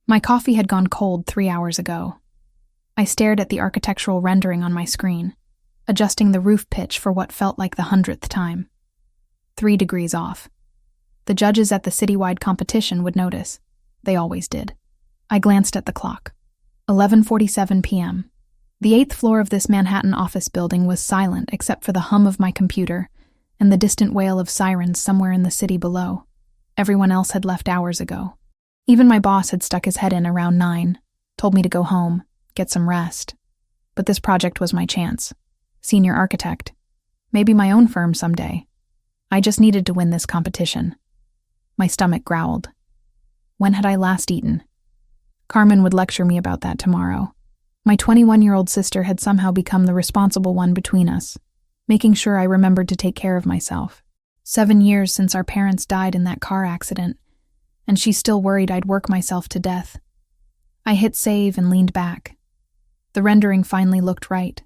My coffee had gone cold 3 hours ago. I stared at the architectural rendering on my screen, adjusting the roof pitch for what felt like the 100th time. 3 degrees off. The judges at the citywide competition would notice. They always did. I glanced at the clock. 11:47 p.m. The 8th floor of this Manhattan office building was silent except for the hum of my computer and the distant wail of sirens somewhere in the city below. Everyone else had left hours ago. Even my boss had stuck his head in around 9, told me to go home, get some rest. But this project was my chance. Senior architect. Maybe my own firm someday. I just needed to win this competition. My stomach growled. When had I last eaten? Carmen would lecture me about that tomorrow. My 21-year-old sister had somehow become the responsible one between us, making sure I remembered to take care of myself. 7 years since our parents died in that car accident, and she still worried I'd work myself to death. I hit save and leaned back. The rendering finally looked right.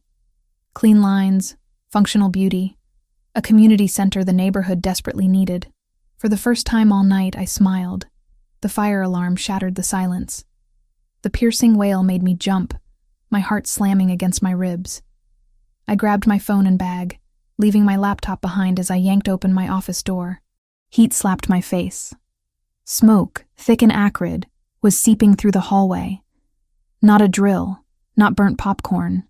Clean lines, functional beauty, a community center the neighborhood desperately needed. For the first time all night, I smiled. The fire alarm shattered the silence. The piercing wail made me jump, my heart slamming against my ribs. I grabbed my phone and bag, leaving my laptop behind as I yanked open my office door. Heat slapped my face. Smoke, thick and acrid, was seeping through the hallway. Not a drill, not burnt popcorn.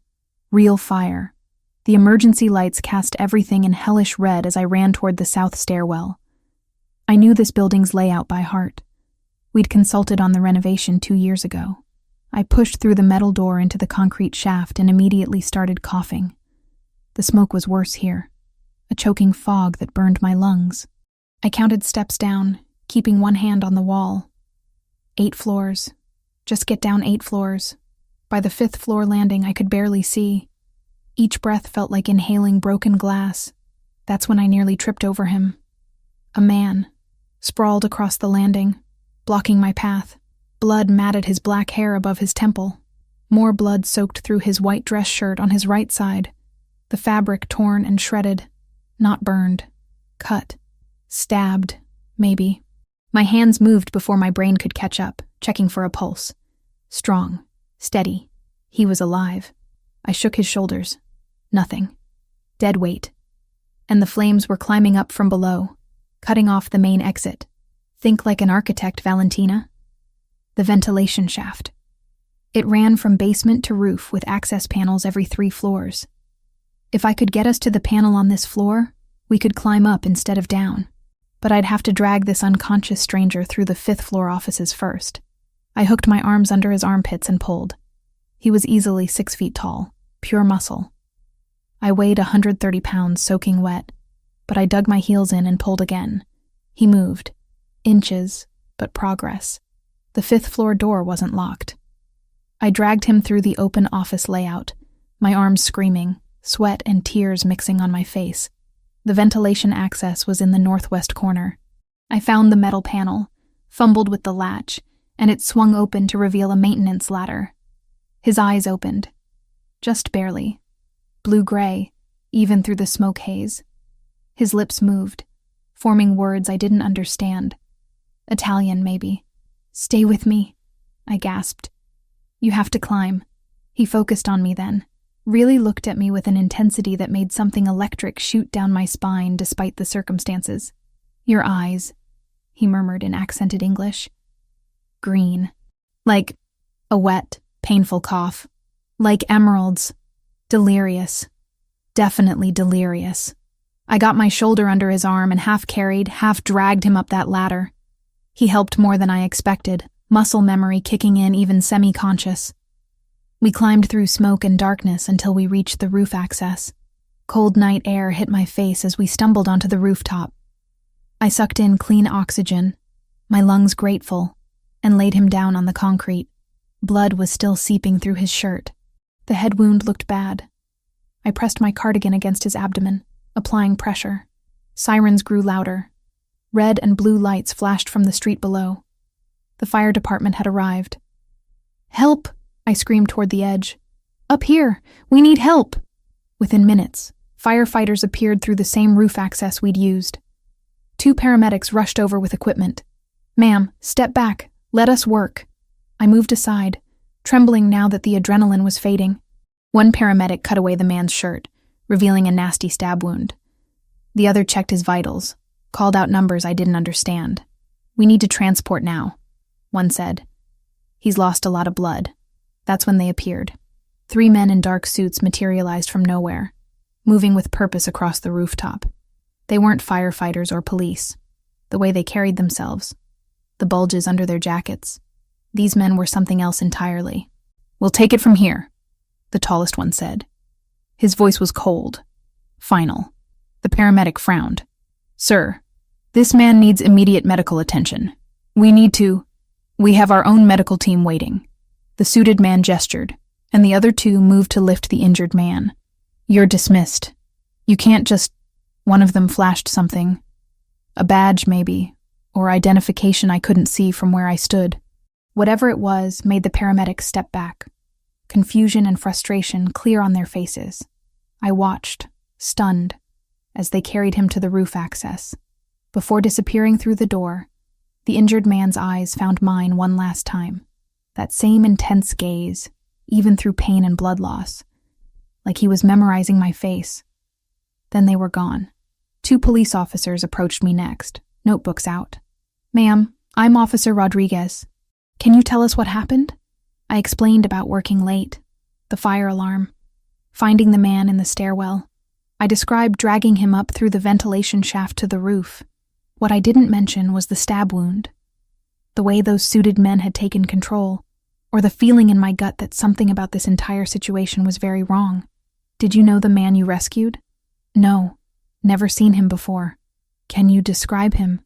Real fire. The emergency lights cast everything in hellish red as I ran toward the south stairwell. I knew this building's layout by heart. We'd consulted on the renovation 2 years ago. I pushed through the metal door into the concrete shaft and immediately started coughing. The smoke was worse here, a choking fog that burned my lungs. I counted steps down, keeping one hand on the wall. 8 floors. Just get down 8 floors. By the 5th floor landing, I could barely see. Each breath felt like inhaling broken glass. That's when I nearly tripped over him. A man, sprawled across the landing, blocking my path. Blood matted his black hair above his temple. More blood soaked through his white dress shirt on his right side. The fabric torn and shredded. Not burned. Cut. Stabbed, maybe. My hands moved before my brain could catch up, checking for a pulse. Strong. Steady. He was alive. I shook his shoulders. Nothing. Dead weight. And the flames were climbing up from below, cutting off the main exit. Think like an architect, Valentina. The ventilation shaft. It ran from basement to roof with access panels every 3 floors. If I could get us to the panel on this floor, we could climb up instead of down. But I'd have to drag this unconscious stranger through the 5th floor offices first. I hooked my arms under his armpits and pulled. He was easily 6 feet tall, pure muscle. I weighed 130 pounds soaking wet, but I dug my heels in and pulled again. He moved. Inches, but progress. The 5th floor door wasn't locked. I dragged him through the open office layout, my arms screaming, sweat and tears mixing on my face. The ventilation access was in the northwest corner. I found the metal panel, fumbled with the latch, and it swung open to reveal a maintenance ladder. His eyes opened. Just barely. Blue-gray, even through the smoke haze. His lips moved, forming words I didn't understand. Italian, maybe. "Stay with me," I gasped. "You have to climb." He focused on me then, really looked at me with an intensity that made something electric shoot down my spine despite the circumstances. "Your eyes," he murmured in accented English. "Green. Like a wet, painful cough. Like emeralds. Delirious. Definitely delirious." I got my shoulder under his arm and half carried, half dragged him up that ladder. He helped more than I expected, muscle memory kicking in even semi-conscious. We climbed through smoke and darkness until we reached the roof access. Cold night air hit my face as we stumbled onto the rooftop. I sucked in clean oxygen, my lungs grateful, and laid him down on the concrete. Blood was still seeping through his shirt. The head wound looked bad. I pressed my cardigan against his abdomen, applying pressure. Sirens grew louder. Red and blue lights flashed from the street below. The fire department had arrived. "Help!" I screamed toward the edge. "Up here! We need help!" Within minutes, firefighters appeared through the same roof access we'd used. 2 paramedics rushed over with equipment. "Ma'am, step back. Let us work." I moved aside, trembling now that the adrenaline was fading. One paramedic cut away the man's shirt, revealing a nasty stab wound. The other checked his vitals, called out numbers I didn't understand. "We need to transport now," one said. "He's lost a lot of blood." That's when they appeared. 3 men in dark suits materialized from nowhere, moving with purpose across the rooftop. They weren't firefighters or police. The way they carried themselves, the bulges under their jackets, these men were something else entirely. "We'll take it from here," the tallest one said. His voice was cold, final. The paramedic frowned. "Sir, this man needs immediate medical attention. We have our own medical team waiting." The suited man gestured, and the other 2 moved to lift the injured man. "You're dismissed. You can't just—" One of them flashed something. A badge, maybe, or identification I couldn't see from where I stood. Whatever it was made the paramedics step back, confusion and frustration clear on their faces. I watched, stunned, as they carried him to the roof access. Before disappearing through the door, the injured man's eyes found mine one last time. That same intense gaze, even through pain and blood loss, like he was memorizing my face. Then they were gone. 2 police officers approached me next, notebooks out. "Ma'am, I'm Officer Rodriguez. Can you tell us what happened?" I explained about working late, the fire alarm, finding the man in the stairwell. I described dragging him up through the ventilation shaft to the roof. What I didn't mention was the stab wound, the way those suited men had taken control, or the feeling in my gut that something about this entire situation was very wrong. "Did you know the man you rescued?" "No, never seen him before." "Can you describe him?"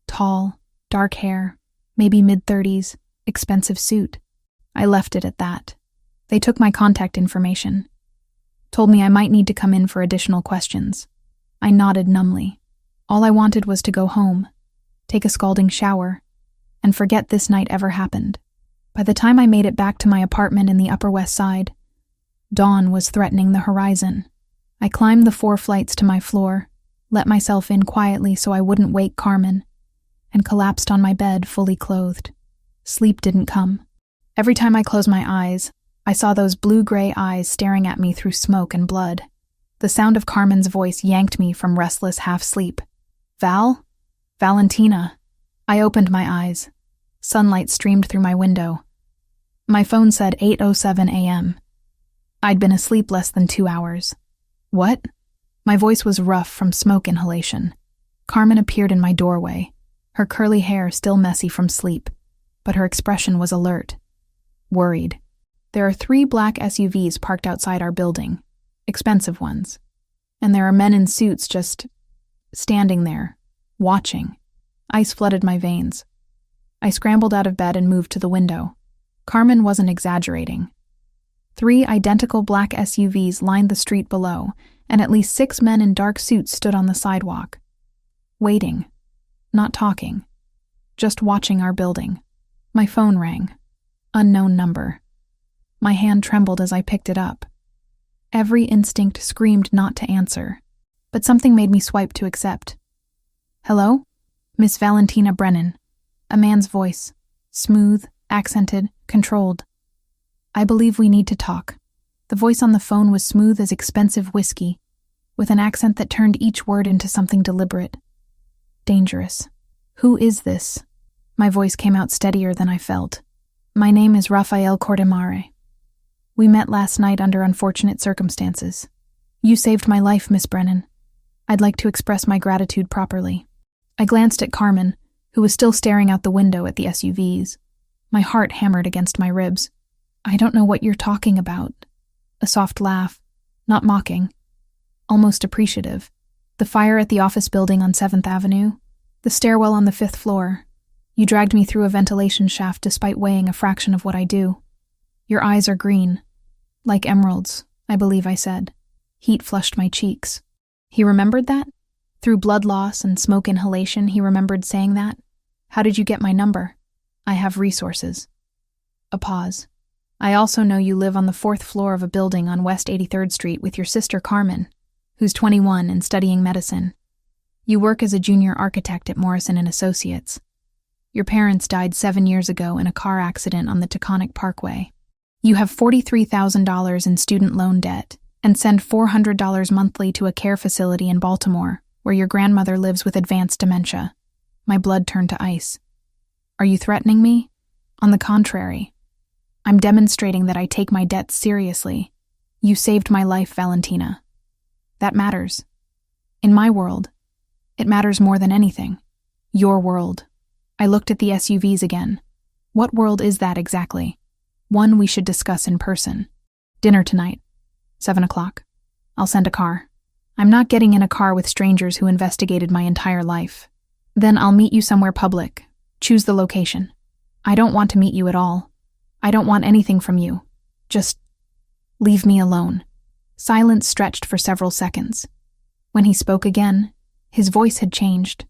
"Tall, dark hair, maybe mid-30s, expensive suit." I left it at that. They took my contact information, told me I might need to come in for additional questions. I nodded numbly. All I wanted was to go home, take a scalding shower, and forget this night ever happened. By the time I made it back to my apartment in the Upper West Side, dawn was threatening the horizon. I climbed the 4 flights to my floor, let myself in quietly so I wouldn't wake Carmen, and collapsed on my bed fully clothed. Sleep didn't come. Every time I closed my eyes, I saw those blue-gray eyes staring at me through smoke and blood. The sound of Carmen's voice yanked me from restless half-sleep. "Val? Valentina." I opened my eyes. Sunlight streamed through my window. My phone said 8:07 a.m. I'd been asleep less than 2 hours. "What?" My voice was rough from smoke inhalation. Carmen appeared in my doorway, her curly hair still messy from sleep, but her expression was alert, worried. There are 3 black SUVs parked outside our building, expensive ones, and there are men in suits just standing there, watching. Ice flooded my veins. I scrambled out of bed and moved to the window. Carmen wasn't exaggerating. 3 identical black SUVs lined the street below, and at least 6 men in dark suits stood on the sidewalk. Waiting. Not talking. Just watching our building. My phone rang. Unknown number. My hand trembled as I picked it up. Every instinct screamed not to answer, but something made me swipe to accept. "Hello? Miss Valentina Brennan." A man's voice. Smooth, accented, controlled. "I believe we need to talk." The voice on the phone was smooth as expensive whiskey, with an accent that turned each word into something deliberate. Dangerous. "Who is this?" My voice came out steadier than I felt. "My name is Rafael Cordemare. We met last night under unfortunate circumstances. You saved my life, Miss Brennan. I'd like to express my gratitude properly." I glanced at Carmen, who was still staring out the window at the SUVs. My heart hammered against my ribs. "I don't know what you're talking about." A soft laugh, not mocking, almost appreciative. "The fire at the office building on 7th Avenue, the stairwell on the 5th floor. You dragged me through a ventilation shaft despite weighing a fraction of what I do. Your eyes are green. Like emeralds, I believe I said." Heat flushed my cheeks. He remembered that? Through blood loss and smoke inhalation, he remembered saying that? "How did you get my number?" "I have resources." A pause. "I also know you live on the 4th floor of a building on West 83rd Street with your sister Carmen, who's 21 and studying medicine. You work as a junior architect at Morrison & Associates." Your parents died 7 years ago in a car accident on the Taconic Parkway. You have $43,000 in student loan debt and send $400 monthly to a care facility in Baltimore, where your grandmother lives with advanced dementia. My blood turned to ice. Are you threatening me? On the contrary. I'm demonstrating that I take my debts seriously. You saved my life, Valentina. That matters. In my world, it matters more than anything. Your world. I looked at the SUVs again. What world is that exactly? One we should discuss in person. Dinner tonight. 7 o'clock. I'll send a car. I'm not getting in a car with strangers who investigated my entire life. Then I'll meet you somewhere public. Choose the location. I don't want to meet you at all. I don't want anything from you. Just leave me alone. Silence stretched for several seconds. When he spoke again, his voice had changed.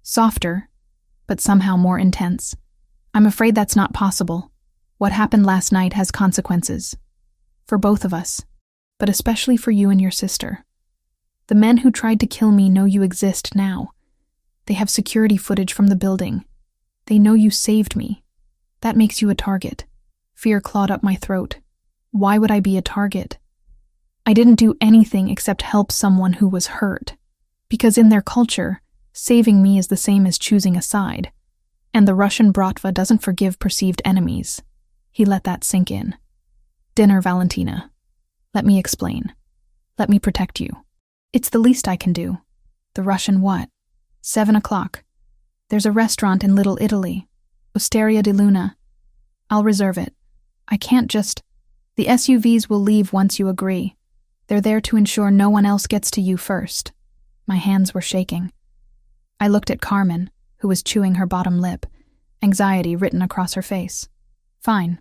Softer, but somehow more intense. I'm afraid that's not possible. What happened last night has consequences. For both of us, but especially for you and your sister. The men who tried to kill me know you exist now. They have security footage from the building. They know you saved me. That makes you a target. Fear clawed up my throat. Why would I be a target? I didn't do anything except help someone who was hurt. Because in their culture, saving me is the same as choosing a side. And the Russian Bratva doesn't forgive perceived enemies. He let that sink in. Dinner, Valentina. Let me explain. Let me protect you. It's the least I can do. The Russian what? 7 o'clock. There's a restaurant in Little Italy. Osteria di Luna. I'll reserve it. I can't just... The SUVs will leave once you agree. They're there to ensure no one else gets to you first. My hands were shaking. I looked at Carmen, who was chewing her bottom lip, anxiety written across her face. Fine.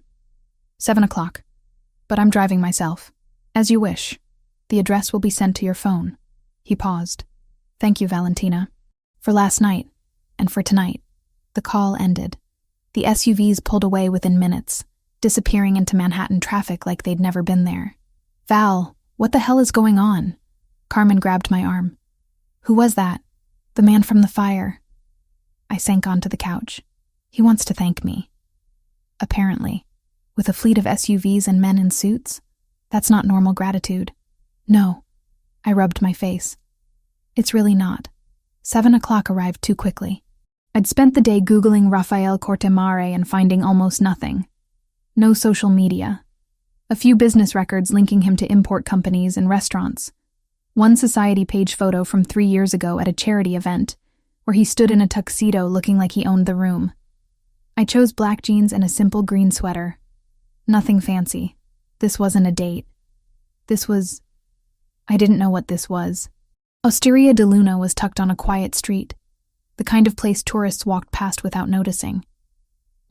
7 o'clock. But I'm driving myself. As you wish. The address will be sent to your phone. He paused. Thank you, Valentina. For last night, and for tonight. The call ended. The SUVs pulled away within minutes, disappearing into Manhattan traffic like they'd never been there. Val, what the hell is going on? Carmen grabbed my arm. Who was that? The man from the fire. I sank onto the couch. He wants to thank me. Apparently. With a fleet of SUVs and men in suits? That's not normal gratitude. No. I rubbed my face. It's really not. 7 o'clock arrived too quickly. I'd spent the day Googling Rafael Cortemare and finding almost nothing. No social media. A few business records linking him to import companies and restaurants. One society page photo from 3 years ago at a charity event, where he stood in a tuxedo looking like he owned the room. I chose black jeans and a simple green sweater. Nothing fancy. This wasn't a date. This was... I didn't know what this was. Osteria di Luna was tucked on a quiet street, the kind of place tourists walked past without noticing.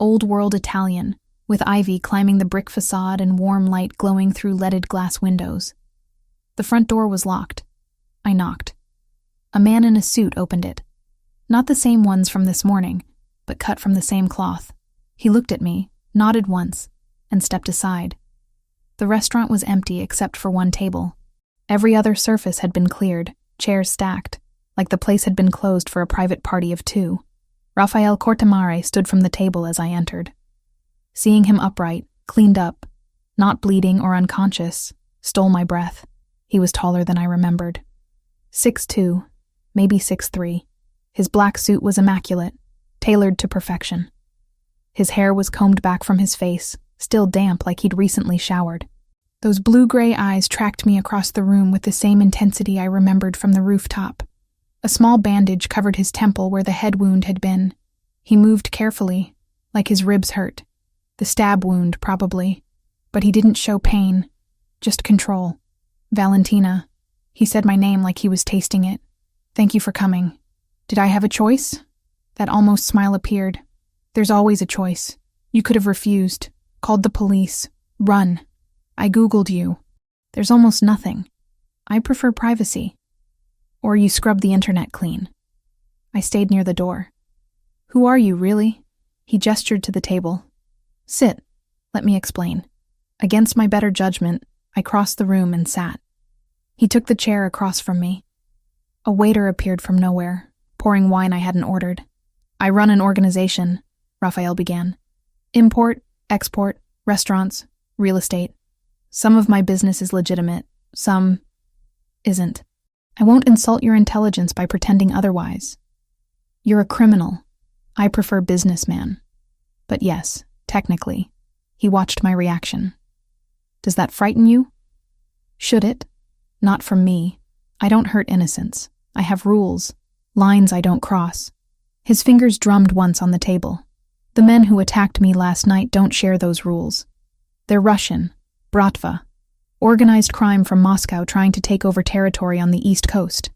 Old-world Italian, with ivy climbing the brick facade and warm light glowing through leaded glass windows. The front door was locked. I knocked. A man in a suit opened it. Not the same ones from this morning, but cut from the same cloth. He looked at me, nodded once, and stepped aside. The restaurant was empty except for one table. Every other surface had been cleared, chairs stacked, like the place had been closed for a private party of 2. Rafael Cortemare stood from the table as I entered. Seeing him upright, cleaned up, not bleeding or unconscious, stole my breath. He was taller than I remembered. 6'2", maybe 6'3". His black suit was immaculate, tailored to perfection. His hair was combed back from his face, still damp like he'd recently showered. Those blue-gray eyes tracked me across the room with the same intensity I remembered from the rooftop. A small bandage covered his temple where the head wound had been. He moved carefully, like his ribs hurt. The stab wound, probably. But he didn't show pain, just control. Valentina. He said my name like he was tasting it. Thank you for coming. Did I have a choice? That almost smile appeared. There's always a choice. You could have refused, called the police, run. I Googled you. There's almost nothing. I prefer privacy. Or you scrub the internet clean. I stayed near the door. Who are you, really? He gestured to the table. Sit. Let me explain. Against my better judgment, I crossed the room and sat. He took the chair across from me. A waiter appeared from nowhere, pouring wine I hadn't ordered. I run an organization, Rafael began. Import, export, restaurants, real estate. Some of my business is legitimate, some isn't. I won't insult your intelligence by pretending otherwise. You're a criminal. I prefer businessman. But yes, technically. He watched my reaction. Does that frighten you? Should it? Not from me. I don't hurt innocents. I have rules, lines I don't cross. His fingers drummed once on the table. The men who attacked me last night don't share those rules. They're Russian, Bratva, organized crime from Moscow trying to take over territory on the East Coast.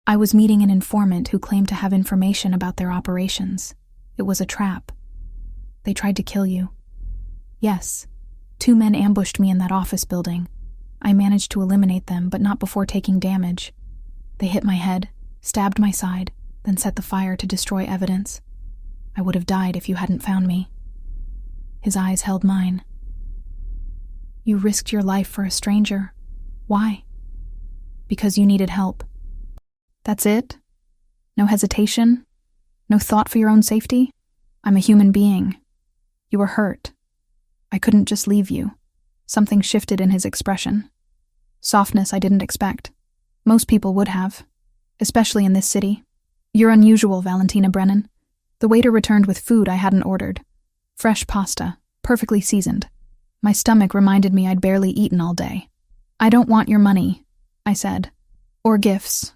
I was meeting an informant who claimed to have information about their operations. It was a trap. They tried to kill you. Yes, 2 men ambushed me in that office building. I managed to eliminate them, but not before taking damage. They hit my head, stabbed my side, then set the fire to destroy evidence. I would have died if you hadn't found me. His eyes held mine. You risked your life for a stranger. Why? Because you needed help. That's it? No hesitation? No thought for your own safety? I'm a human being. You were hurt. I couldn't just leave you. Something shifted in his expression. Softness I didn't expect. Most people would have, especially in this city. You're unusual, Valentina Brennan. The waiter returned with food I hadn't ordered. Fresh pasta, perfectly seasoned. My stomach reminded me I'd barely eaten all day. I don't want your money, I said. Or gifts.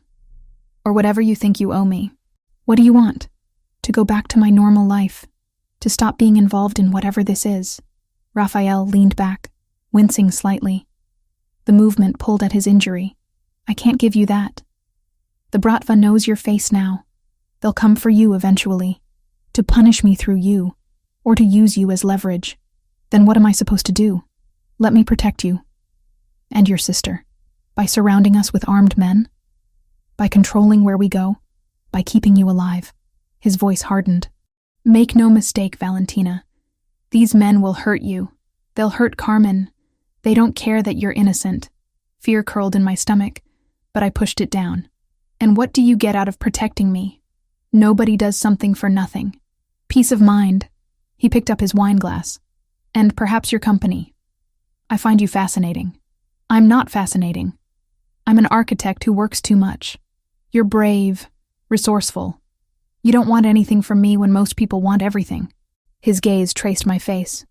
Or whatever you think you owe me. What do you want? To go back to my normal life. To stop being involved in whatever this is. Rafael leaned back, wincing slightly. The movement pulled at his injury. I can't give you that. The Bratva knows your face now. They'll come for you eventually. To punish me through you. Or to use you as leverage. Then what am I supposed to do? Let me protect you. And your sister. By surrounding us with armed men? By controlling where we go? By keeping you alive? His voice hardened. Make no mistake, Valentina. These men will hurt you. They'll hurt Carmen. They don't care that you're innocent. Fear curled in my stomach, but I pushed it down. And what do you get out of protecting me? Nobody does something for nothing. Peace of mind. He picked up his wine glass. And perhaps your company. I find you fascinating. I'm not fascinating. I'm an architect who works too much. You're brave, resourceful. You don't want anything from me when most people want everything. His gaze traced my face.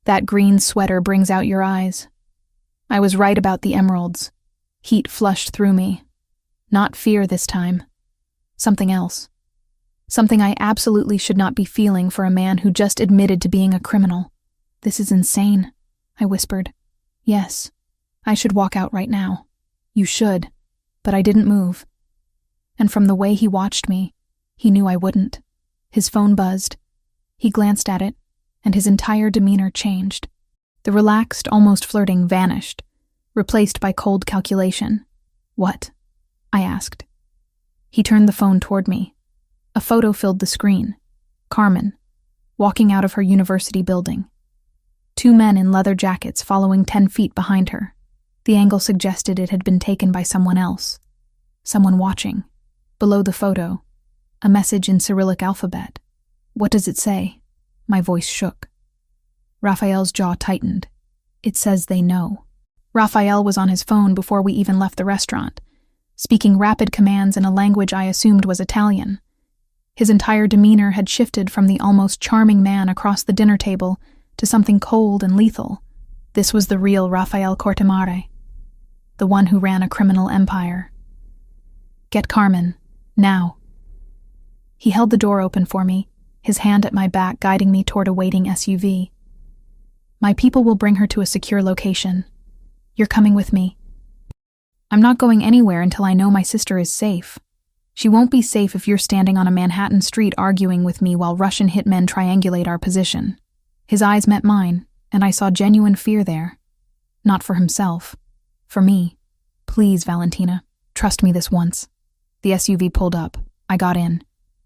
That green sweater brings out your eyes. I was right about the emeralds. Heat flushed through me. Not fear this time. Something else. Something I absolutely should not be feeling for a man who just admitted to being a criminal. This is insane, I whispered. Yes, I should walk out right now. You should, but I didn't move. And from the way he watched me, he knew I wouldn't. His phone buzzed. He glanced at it, and his entire demeanor changed. The relaxed, almost flirting vanished, replaced by cold calculation. What? I asked. He turned the phone toward me. A photo filled the screen. Carmen, walking out of her university building. 2 men in leather jackets following 10 feet behind her. The angle suggested it had been taken by someone else. Someone watching. Below the photo, a message in Cyrillic alphabet. What does it say? My voice shook. Rafael's jaw tightened. It says they know. Rafael was on his phone before we even left the restaurant, speaking rapid commands in a language I assumed was Italian. His entire demeanor had shifted from the almost charming man across the dinner table to something cold and lethal. This was the real Rafael Cortemare, the one who ran a criminal empire. Get Carmen, now. He held the door open for me, his hand at my back guiding me toward a waiting SUV. My people will bring her to a secure location. You're coming with me. I'm not going anywhere until I know my sister is safe. She won't be safe if you're standing on a Manhattan street arguing with me while Russian hitmen triangulate our position. His eyes met mine, and I saw genuine fear there. Not for himself. For me. Please, Valentina, trust me this once. The SUV pulled up. I got in.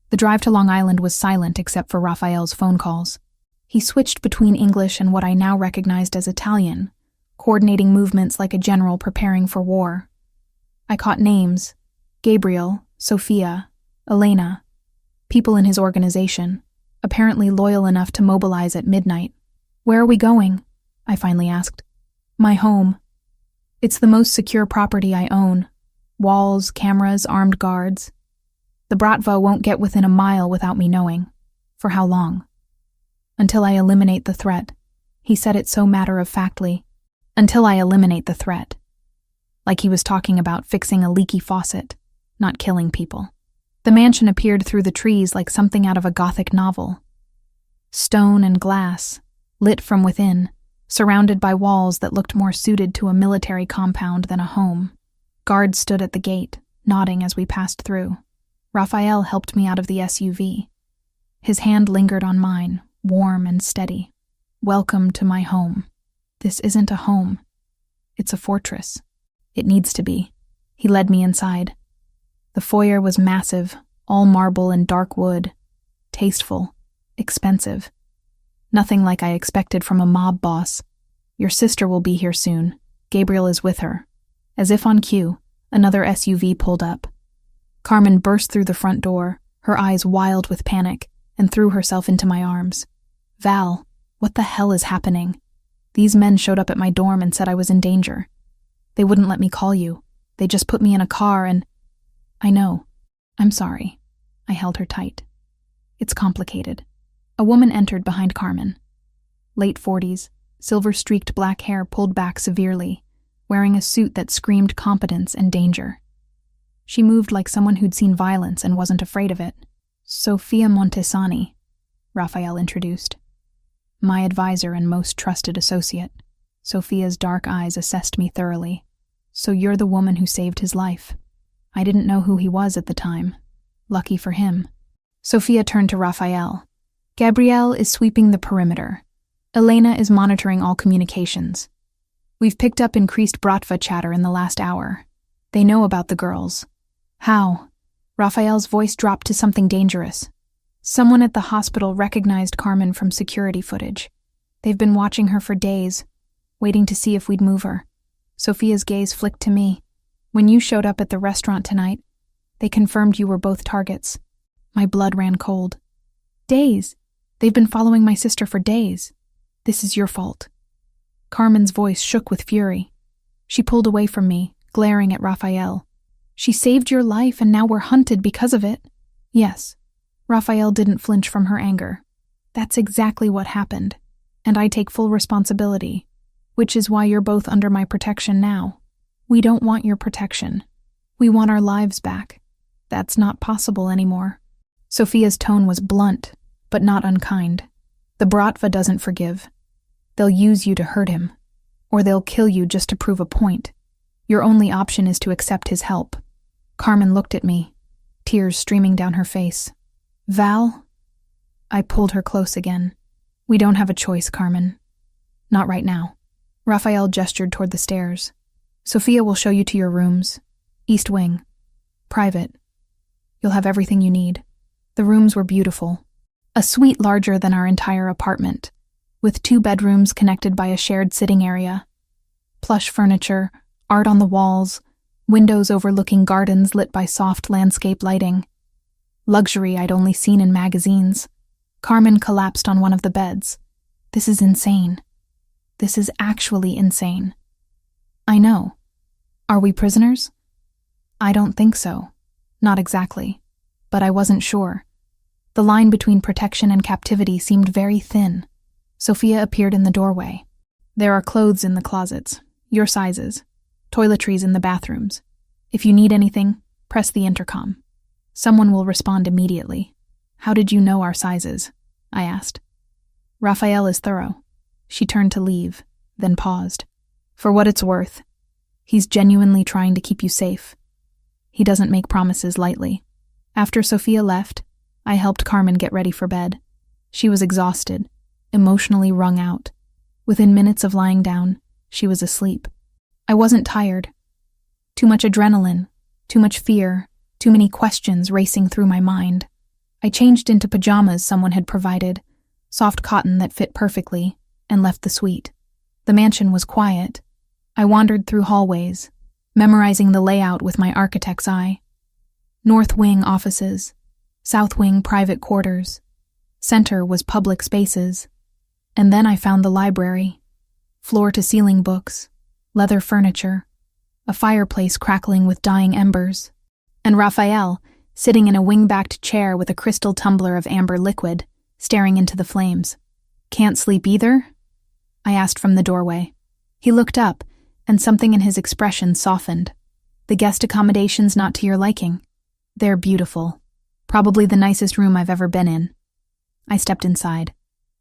The drive to Long Island was silent except for Rafael's phone calls. He switched between English and what I now recognized as Italian, coordinating movements like a general preparing for war. I caught names: Gabriel, Sophia, Elena. People in his organization, apparently loyal enough to mobilize at midnight. "Where are we going?" I finally asked. "My home. It's the most secure property I own. Walls, cameras, armed guards. The Bratva won't get within a mile without me knowing. For how long?" "Until I eliminate the threat." He said it so matter-of-factly. "Until I eliminate the threat." Like he was talking about fixing a leaky faucet, not killing people. The mansion appeared through the trees like something out of a Gothic novel. Stone and glass, lit from within, surrounded by walls that looked more suited to a military compound than a home. Guards stood at the gate, nodding as we passed through. Rafael helped me out of the SUV. His hand lingered on mine, warm and steady. "Welcome to my home. This isn't a home. It's a fortress. It needs to be." He led me inside. The foyer was massive, all marble and dark wood. Tasteful, expensive. Nothing like I expected from a mob boss. "Your sister will be here soon. Gabriel is with her." As if on cue, another SUV pulled up. Carmen burst through the front door, her eyes wild with panic, and threw herself into my arms. "Val, what the hell is happening? These men showed up at my dorm and said I was in danger. They wouldn't let me call you. They just put me in a car and—" "I know. I'm sorry." I held her tight. "It's complicated." A woman entered behind Carmen. Late 40s, silver-streaked black hair pulled back severely, wearing a suit that screamed competence and danger. She moved like someone who'd seen violence and wasn't afraid of it. "Sofia Montesani," Rafael introduced. "My advisor and most trusted associate." Sofia's dark eyes assessed me thoroughly. "So you're the woman who saved his life." I didn't know who he was at the time. Lucky for him. Sofia turned to Rafael. "Gabrielle is sweeping the perimeter. Elena is monitoring all communications. We've picked up increased Bratva chatter in the last hour. They know about the girls." "How?" Rafael's voice dropped to something dangerous. "Someone at the hospital recognized Carmen from security footage. They've been watching her for days, waiting to see if we'd move her." Sofia's gaze flicked to me. "When you showed up at the restaurant tonight, they confirmed you were both targets." My blood ran cold. "Days? They've been following my sister for days. This is your fault." Carmen's voice shook with fury. She pulled away from me, glaring at Rafael. "She saved your life and now we're hunted because of it." "Yes." Rafael didn't flinch from her anger. "That's exactly what happened, and I take full responsibility, which is why you're both under my protection now. We don't want your protection. We want our lives back. That's not possible anymore." Sofia's tone was blunt, but not unkind. "The Bratva doesn't forgive. They'll use you to hurt him, or they'll kill you just to prove a point. Your only option is to accept his help." Carmen looked at me, tears streaming down her face. "Val?" I pulled her close again. "We don't have a choice, Carmen. Not right now." Rafael gestured toward the stairs. "Sofia will show you to your rooms. East wing. Private. You'll have everything you need." The rooms were beautiful. A suite larger than our entire apartment, with 2 bedrooms connected by a shared sitting area. Plush furniture, art on the walls, windows overlooking gardens lit by soft landscape lighting. Luxury I'd only seen in magazines. Carmen collapsed on one of the beds. "This is insane. This is actually insane." "I know. Are we prisoners?" "I don't think so. Not exactly. But I wasn't sure. The line between protection and captivity seemed very thin." Sofia appeared in the doorway. "There are clothes in the closets, your sizes, toiletries in the bathrooms. If you need anything, press the intercom. Someone will respond immediately." "How did you know our sizes?" I asked. "Rafael is thorough." She turned to leave, then paused. "For what it's worth, he's genuinely trying to keep you safe. He doesn't make promises lightly." After Sofia left, I helped Carmen get ready for bed. She was exhausted, emotionally wrung out. Within minutes of lying down, she was asleep. I wasn't tired. Too much adrenaline, too much fear, too many questions racing through my mind. I changed into pajamas someone had provided, soft cotton that fit perfectly, and left the suite. The mansion was quiet. I wandered through hallways, memorizing the layout with my architect's eye. North wing offices, South wing private quarters. Center was public spaces. And then I found the library. Floor-to-ceiling books, leather furniture, a fireplace crackling with dying embers, and Rafael, sitting in a wing-backed chair with a crystal tumbler of amber liquid, staring into the flames. "Can't sleep either?" I asked from the doorway. He looked up, and something in his expression softened. "The guest accommodation's not to your liking. They're beautiful. Probably the nicest room I've ever been in." I stepped inside.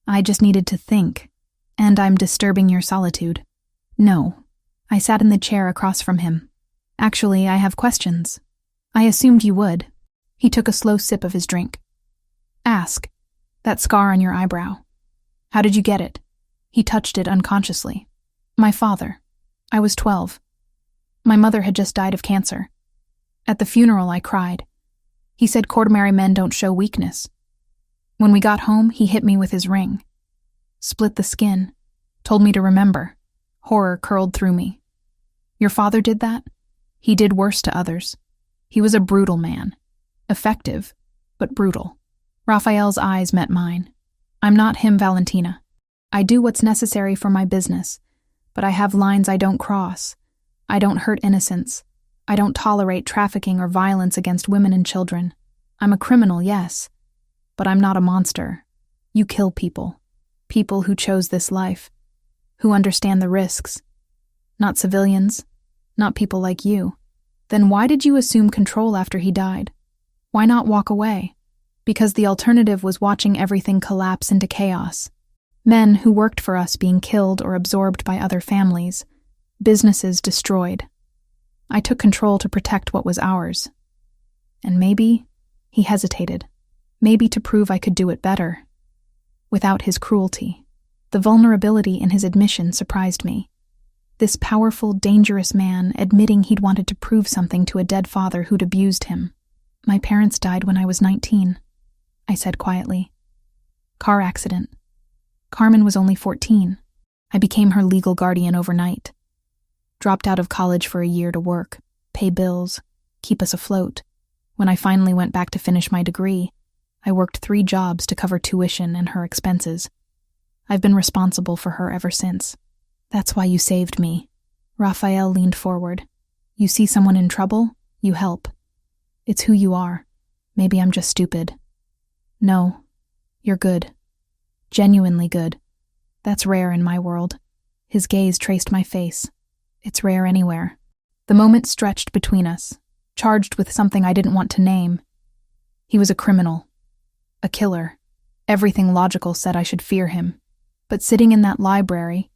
"I just needed to think. And I'm disturbing your solitude." "No." I sat in the chair across from him. "Actually, I have questions. I assumed you would." He took a slow sip of his drink. "Ask. That scar on your eyebrow. How did you get it?" He touched it unconsciously. "My father. I was 12. My mother had just died of cancer. At the funeral, I cried. He said customary men don't show weakness. When we got home, he hit me with his ring. Split the skin. Told me to remember. Horror curled through me. Your father did that? He did worse to others. He was a brutal man. Effective, but brutal." Rafael's eyes met mine. "I'm not him, Valentina. I do what's necessary for my business, but I have lines I don't cross. I don't hurt innocents. I don't tolerate trafficking or violence against women and children. I'm a criminal, yes, but I'm not a monster. You kill people. People who chose this life, who understand the risks. Not civilians, not people like you. Then why did you assume control after he died? Why not walk away? Because the alternative was watching everything collapse into chaos. Men who worked for us being killed or absorbed by other families. Businesses destroyed. I took control to protect what was ours. And maybe," he hesitated, "maybe to prove I could do it better. Without his cruelty." The vulnerability in his admission surprised me. This powerful, dangerous man admitting he'd wanted to prove something to a dead father who'd abused him. "My parents died when I was 19, I said quietly. Car accident. Carmen was only 14. I became her legal guardian overnight. Dropped out of college for a year to work, pay bills, keep us afloat. When I finally went back to finish my degree, I worked 3 jobs to cover tuition and her expenses. I've been responsible for her ever since. That's why you saved me." Rafael leaned forward. "You see someone in trouble, you help. It's who you are. Maybe I'm just stupid." "No, you're good. Genuinely good. That's rare in my world." His gaze traced my face. "It's rare anywhere." The moment stretched between us, charged with something I didn't want to name. He was a criminal. A killer. Everything logical said I should fear him. But sitting in that library,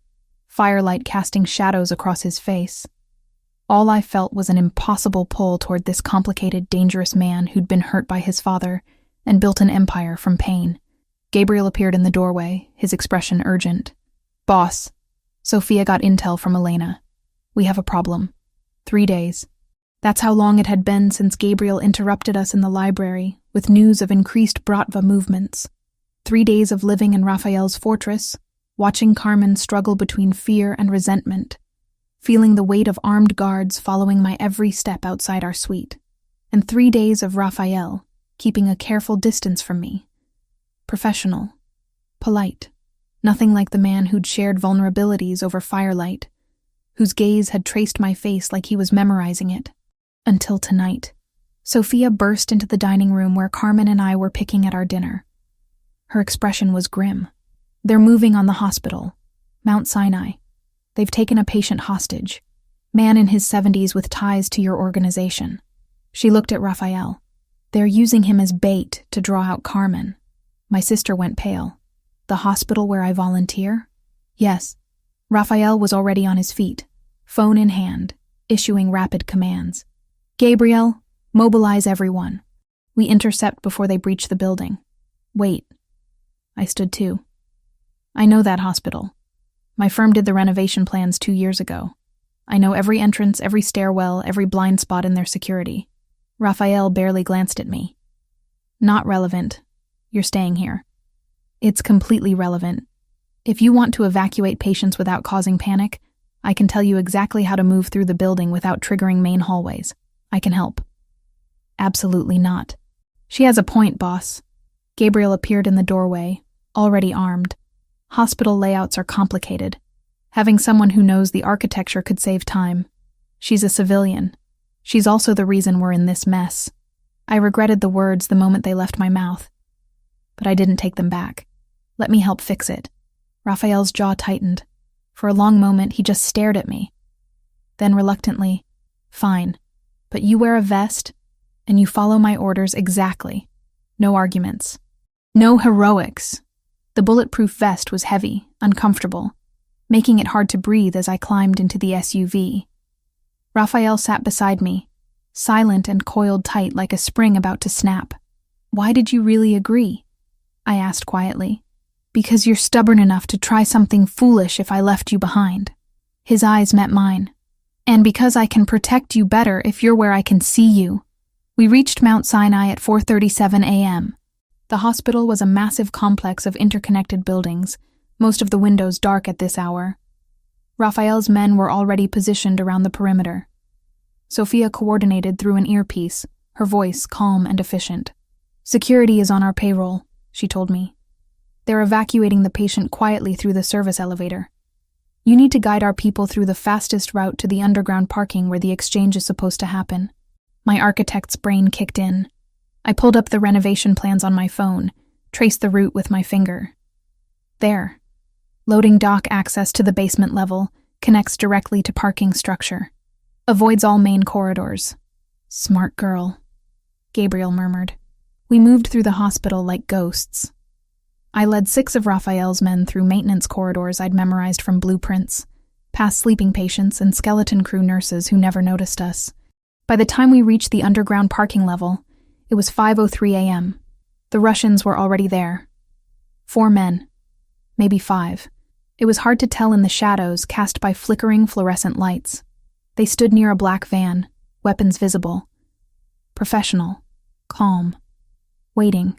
firelight casting shadows across his face, all I felt was an impossible pull toward this complicated, dangerous man who'd been hurt by his father and built an empire from pain. Gabriel appeared in the doorway, his expression urgent. "Boss, Sophia got intel from Elena. We have a problem. 3 days." That's how long it had been since Gabriel interrupted us in the library with news of increased Bratva movements. 3 days of living in Rafael's fortress, watching Carmen struggle between fear and resentment, feeling the weight of armed guards following my every step outside our suite, and 3 days of Rafael keeping a careful distance from me. Professional, polite, nothing like the man who'd shared vulnerabilities over firelight, whose gaze had traced my face like he was memorizing it. Until tonight. Sophia burst into the dining room where Carmen and I were picking at our dinner. Her expression was grim. "They're moving on the hospital. Mount Sinai. They've taken a patient hostage. Man in his 70s with ties to your organization." She looked at Rafael. "They're using him as bait to draw out Carmen." My sister went pale. "The hospital where I volunteer?" "Yes." Rafael was already on his feet, phone in hand, issuing rapid commands. "Gabriel, mobilize everyone. We intercept before they breach the building." "Wait." I stood too. "I know that hospital. My firm did the renovation plans 2 years ago. I know every entrance, every stairwell, every blind spot in their security." Rafael barely glanced at me. "Not relevant. You're staying here." "It's completely relevant. If you want to evacuate patients without causing panic, I can tell you exactly how to move through the building without triggering main hallways. I can help." "Absolutely not." She has a point, boss. Gabriel appeared in the doorway, already armed. Hospital layouts are complicated. Having someone who knows the architecture could save time. She's a civilian. She's also the reason we're in this mess. I regretted the words the moment they left my mouth. But I didn't take them back. Let me help fix it. Rafael's jaw tightened. For a long moment, he just stared at me. Then reluctantly, fine, but you wear a vest, and you follow my orders exactly. No arguments. No heroics. The bulletproof vest was heavy, uncomfortable, making it hard to breathe as I climbed into the SUV. Rafael sat beside me, silent and coiled tight like a spring about to snap. Why did you really agree? I asked quietly. Because you're stubborn enough to try something foolish if I left you behind. His eyes met mine. And because I can protect you better if you're where I can see you. We reached Mount Sinai at 4:37 a.m. The hospital was a massive complex of interconnected buildings, most of the windows dark at this hour. Rafael's men were already positioned around the perimeter. Sophia coordinated through an earpiece, her voice calm and efficient. Security is on our payroll, she told me. They're evacuating the patient quietly through the service elevator. You need to guide our people through the fastest route to the underground parking where the exchange is supposed to happen. My architect's brain kicked in. I pulled up the renovation plans on my phone, traced the route with my finger. There. Loading dock access to the basement level, connects directly to parking structure. Avoids all main corridors. Smart girl, Gabriel murmured. We moved through the hospital like ghosts. I led 6 of Rafael's men through maintenance corridors I'd memorized from blueprints, past sleeping patients and skeleton crew nurses who never noticed us. By the time we reached the underground parking level, it was 5:03 a.m. The Russians were already there. 4 men. Maybe 5. It was hard to tell in the shadows cast by flickering fluorescent lights. They stood near a black van, weapons visible. Professional. Calm. Waiting.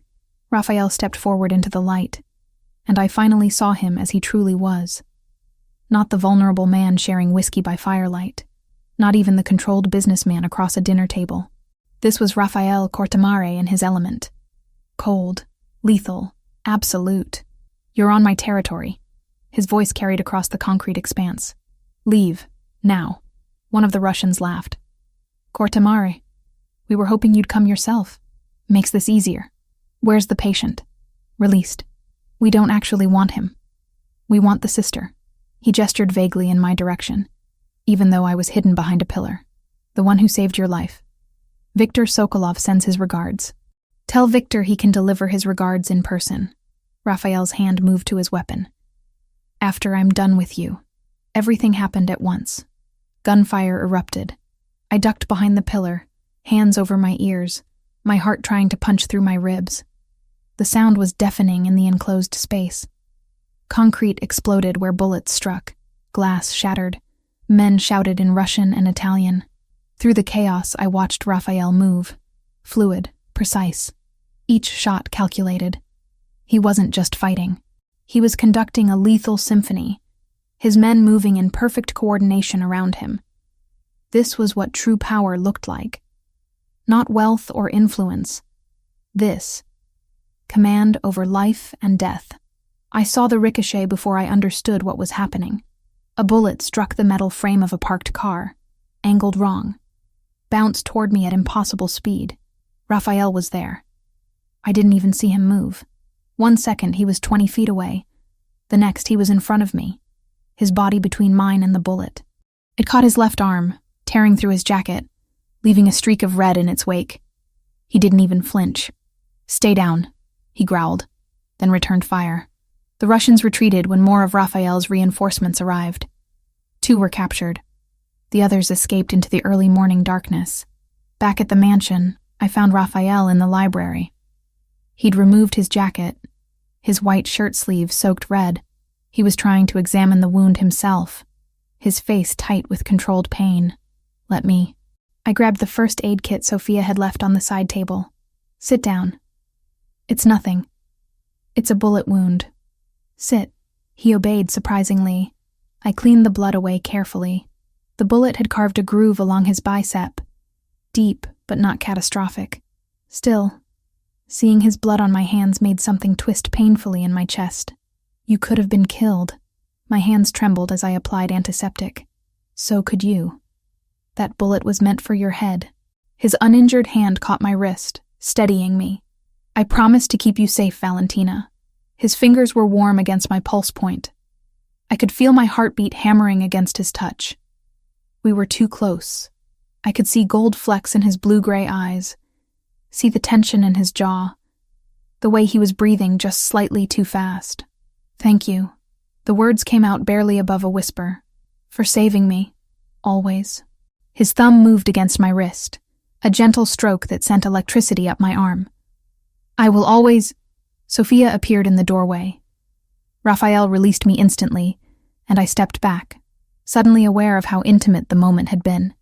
Rafael stepped forward into the light, and I finally saw him as he truly was. Not the vulnerable man sharing whiskey by firelight, not even the controlled businessman across a dinner table. This was Rafael Cortamare in his element. Cold, lethal, absolute. You're on my territory. His voice carried across the concrete expanse. Leave, now. One of the Russians laughed. Cortamare, we were hoping you'd come yourself. Makes this easier. Where's the patient? Released. We don't actually want him. We want the sister. He gestured vaguely in my direction, even though I was hidden behind a pillar. The one who saved your life. Viktor Sokolov sends his regards. Tell Viktor he can deliver his regards in person. Rafael's hand moved to his weapon. After I'm done with you. Everything happened at once. Gunfire erupted. I ducked behind the pillar, hands over my ears, my heart trying to punch through my ribs. The sound was deafening in the enclosed space. Concrete exploded where bullets struck. Glass shattered. Men shouted in Russian and Italian. Through the chaos, I watched Rafael move. Fluid, precise. Each shot calculated. He wasn't just fighting. He was conducting a lethal symphony, his men moving in perfect coordination around him. This was what true power looked like. Not wealth or influence. This. Command over life and death. I saw the ricochet before I understood what was happening. A bullet struck the metal frame of a parked car, angled wrong, bounced toward me at impossible speed. Rafael was there. I didn't even see him move. 1 second he was 20 feet away. The next he was in front of me, his body between mine and the bullet. It caught his left arm, tearing through his jacket, leaving a streak of red in its wake. He didn't even flinch. Stay down, he growled, then returned fire. The Russians retreated when more of Rafael's reinforcements arrived. 2 were captured. The others escaped into the early morning darkness. Back at the mansion, I found Rafael in the library. He'd removed his jacket, his white shirt sleeves soaked red. He was trying to examine the wound himself, his face tight with controlled pain. Let me. I grabbed the first aid kit Sophia had left on the side table. Sit down. It's nothing. It's a bullet wound. Sit. He obeyed surprisingly. I cleaned the blood away carefully. The bullet had carved a groove along his bicep. Deep, but not catastrophic. Still, Seeing his blood on my hands made something twist painfully in my chest. You could have been killed. My hands trembled as I applied antiseptic. So could you. That bullet was meant for your head. His uninjured hand caught my wrist, steadying me. I promised to keep you safe, Valentina. His fingers were warm against my pulse point. I could feel my heartbeat hammering against his touch. We were too close. I could see gold flecks in his blue-gray eyes, see the tension in his jaw, the way he was breathing just slightly too fast. Thank you. The words came out barely above a whisper. For saving me. Always. His thumb moved against my wrist, a gentle stroke that sent electricity up my arm. I will always... Sophia appeared in the doorway. Rafael released me instantly, and I stepped back, suddenly aware of how intimate the moment had been.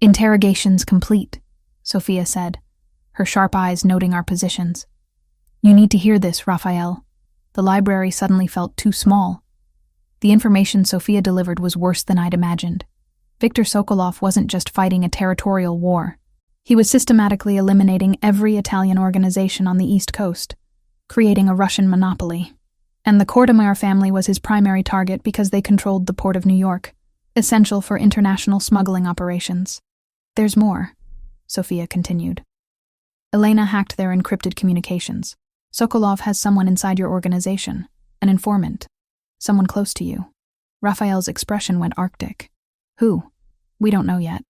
Interrogations complete, Sophia said, her sharp eyes noting our positions. You need to hear this, Rafael. The library suddenly felt too small. The information Sophia delivered was worse than I'd imagined. Viktor Sokolov wasn't just fighting a territorial war. He was systematically eliminating every Italian organization on the East Coast, creating a Russian monopoly. And the Kortemeier family was his primary target because they controlled the port of New York, essential for international smuggling operations. There's more, Sophia continued. Elena hacked their encrypted communications. Sokolov has someone inside your organization, an informant, someone close to you. Rafael's expression went arctic. Who? We don't know yet.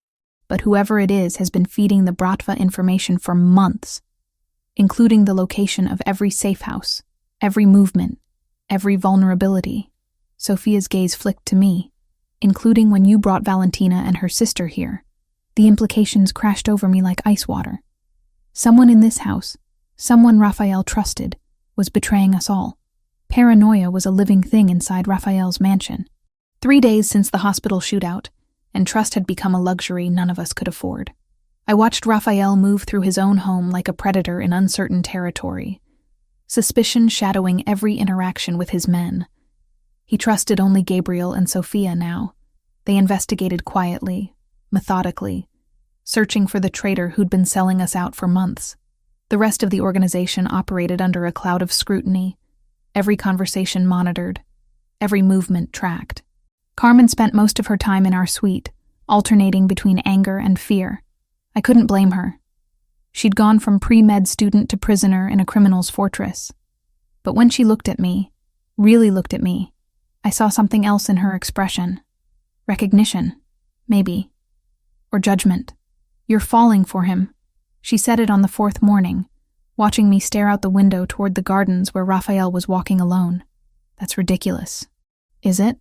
But whoever it is has been feeding the Bratva information for months, including the location of every safehouse, every movement, every vulnerability. Sophia's gaze flicked to me, including when you brought Valentina and her sister here. The implications crashed over me like ice water. Someone in this house, someone Rafael trusted, was betraying us all. Paranoia was a living thing inside Rafael's mansion. 3 days since the hospital shootout, and trust had become a luxury none of us could afford. I watched Rafael move through his own home like a predator in uncertain territory, suspicion shadowing every interaction with his men. He trusted only Gabriel and Sophia now. They investigated quietly, methodically, searching for the traitor who'd been selling us out for months. The rest of the organization operated under a cloud of scrutiny, every conversation monitored, every movement tracked. Carmen spent most of her time in our suite, alternating between anger and fear. I couldn't blame her. She'd gone from pre-med student to prisoner in a criminal's fortress. But when she looked at me, really looked at me, I saw something else in her expression. Recognition, maybe. Or judgment. You're falling for him. She said it on the 4th morning, watching me stare out the window toward the gardens where Rafael was walking alone. That's ridiculous. Is it?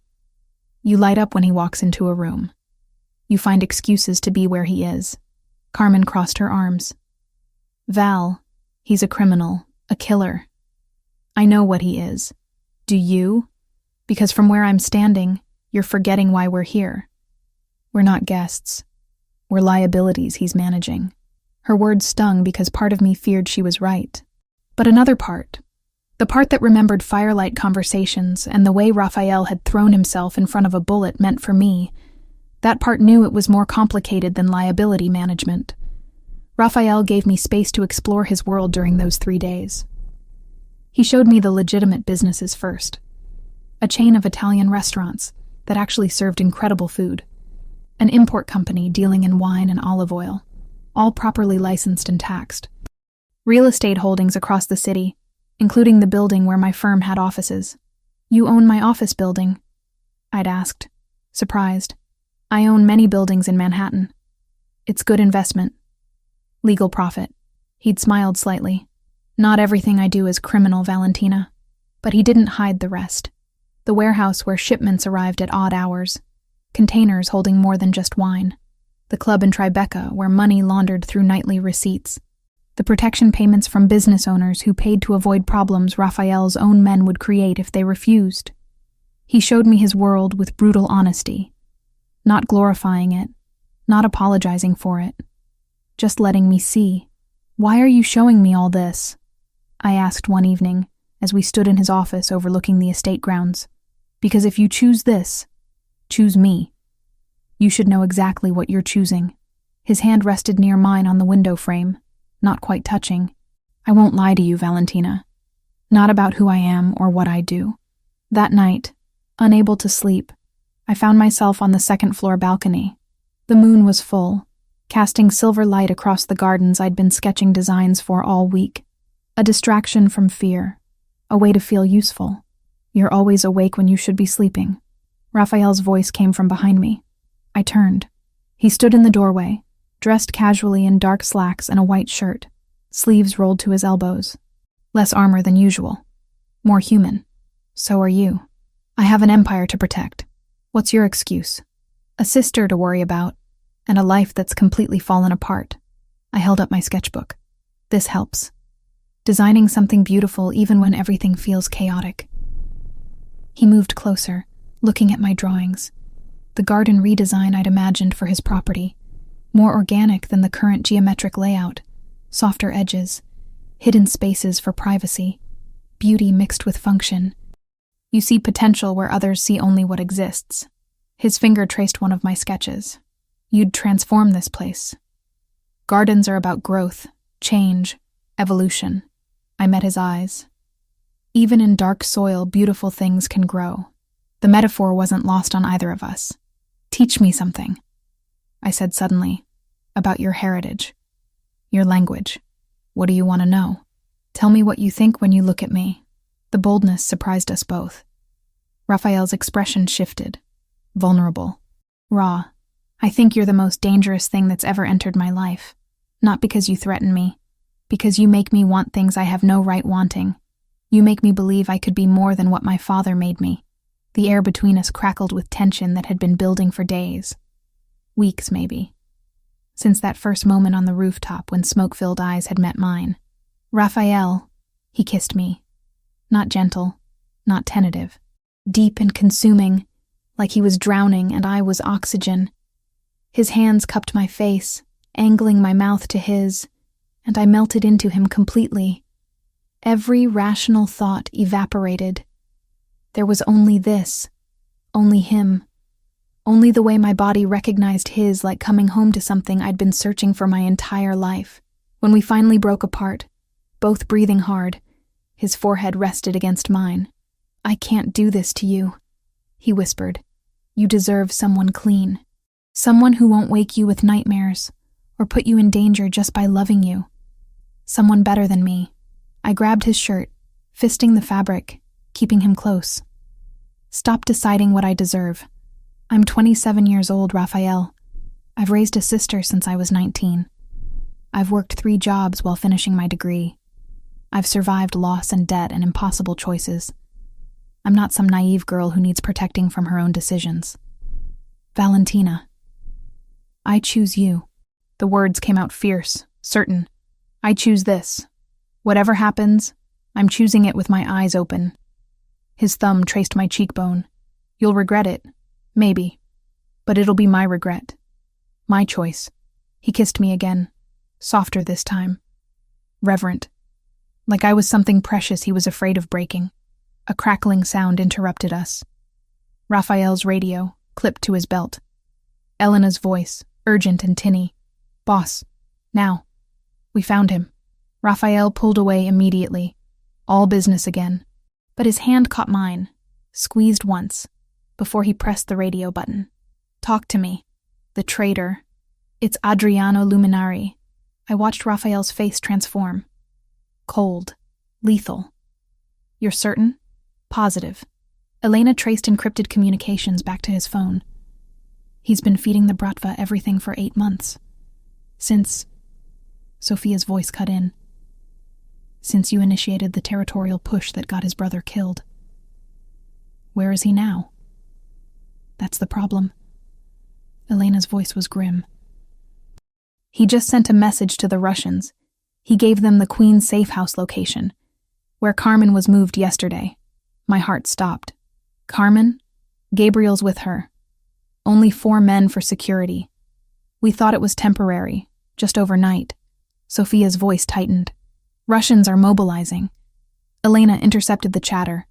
You light up when he walks into a room. You find excuses to be where he is. Carmen crossed her arms. Val, he's a criminal, a killer. I know what he is. Do you? Because from where I'm standing, you're forgetting why we're here. We're not guests. We're liabilities he's managing. Her words stung because part of me feared she was right. But another part, the part that remembered firelight conversations and the way Rafael had thrown himself in front of a bullet meant for me, that part knew it was more complicated than liability management. Rafael gave me space to explore his world during those 3 days. He showed me the legitimate businesses first. A chain of Italian restaurants that actually served incredible food. An import company dealing in wine and olive oil, all properly licensed and taxed. Real estate holdings across the city, including the building where my firm had offices. You own my office building? I'd asked, surprised. I own many buildings in Manhattan. It's good investment. Legal profit. He'd smiled slightly. Not everything I do is criminal, Valentina. But he didn't hide the rest. The warehouse where shipments arrived at odd hours. Containers holding more than just wine. The club in Tribeca where money laundered through nightly receipts. The protection payments from business owners who paid to avoid problems Rafael's own men would create if they refused. He showed me his world with brutal honesty, not glorifying it, not apologizing for it, just letting me see. Why are you showing me all this? I asked one evening as we stood in his office overlooking the estate grounds. Because if you choose this, choose me. You should know exactly what you're choosing. His hand rested near mine on the window frame, not quite touching. I won't lie to you, Valentina. Not about who I am or what I do. That night, unable to sleep, I found myself on the second-floor balcony. The moon was full, casting silver light across the gardens I'd been sketching designs for all week. A distraction from fear, a way to feel useful. You're always awake when you should be sleeping. Rafael's voice came from behind me. I turned. He stood in the doorway, dressed casually in dark slacks and a white shirt, sleeves rolled to his elbows. Less armor than usual. More human. So are you. I have an empire to protect. What's your excuse? A sister to worry about, and a life that's completely fallen apart. I held up my sketchbook. This helps. Designing something beautiful even when everything feels chaotic. He moved closer, looking at my drawings. The garden redesign I'd imagined for his property. More organic than the current geometric layout. Softer edges. Hidden spaces for privacy. Beauty mixed with function. You see potential where others see only what exists. His finger traced one of my sketches. You'd transform this place. Gardens are about growth, change, evolution. I met his eyes. Even in dark soil, beautiful things can grow. The metaphor wasn't lost on either of us. Teach me something, I said suddenly, about your heritage, your language. What do you want to know? Tell me what you think when you look at me. The boldness surprised us both. Rafael's expression shifted. Vulnerable. Raw. I think you're the most dangerous thing that's ever entered my life. Not because you threaten me. Because you make me want things I have no right wanting. You make me believe I could be more than what my father made me. The air between us crackled with tension that had been building for days. Weeks, maybe. Since that first moment on the rooftop when smoke-filled eyes had met mine. Rafael, he kissed me. Not gentle, not tentative. Deep and consuming, like he was drowning and I was oxygen. His hands cupped my face, angling my mouth to his, and I melted into him completely. Every rational thought evaporated. There was only this, only him. Only the way my body recognized his, like coming home to something I'd been searching for my entire life. When we finally broke apart, both breathing hard, his forehead rested against mine. I can't do this to you, he whispered. You deserve someone clean. Someone who won't wake you with nightmares, or put you in danger just by loving you. Someone better than me. I grabbed his shirt, fisting the fabric, keeping him close. Stop deciding what I deserve. I'm 27 years old, Rafael. I've raised a sister since I was 19. I've worked 3 jobs while finishing my degree. I've survived loss and debt and impossible choices. I'm not some naive girl who needs protecting from her own decisions. Valentina. I choose you. The words came out fierce, certain. I choose this. Whatever happens, I'm choosing it with my eyes open. His thumb traced my cheekbone. You'll regret it. Maybe. But it'll be my regret. My choice. He kissed me again. Softer this time. Reverent. Like I was something precious he was afraid of breaking. A crackling sound interrupted us. Rafael's radio, clipped to his belt. Elena's voice, urgent and tinny. Boss. Now. We found him. Rafael pulled away immediately. All business again. But his hand caught mine, squeezed once, before he pressed the radio button. Talk to me. The traitor. It's Adriano Luminari. I watched Rafael's face transform. Cold. Lethal. You're certain? Positive. Elena traced encrypted communications back to his phone. He's been feeding the Bratva everything for 8 months. Since... Sophia's voice cut in. Since you initiated the territorial push that got his brother killed. Where is he now? That's the problem. Elena's voice was grim. He just sent a message to the Russians. He gave them the Queen's Safehouse location, where Carmen was moved yesterday. My heart stopped. Carmen? Gabriel's with her. Only 4 men for security. We thought it was temporary, just overnight. Sophia's voice tightened. Russians are mobilizing. Elena intercepted the chatter.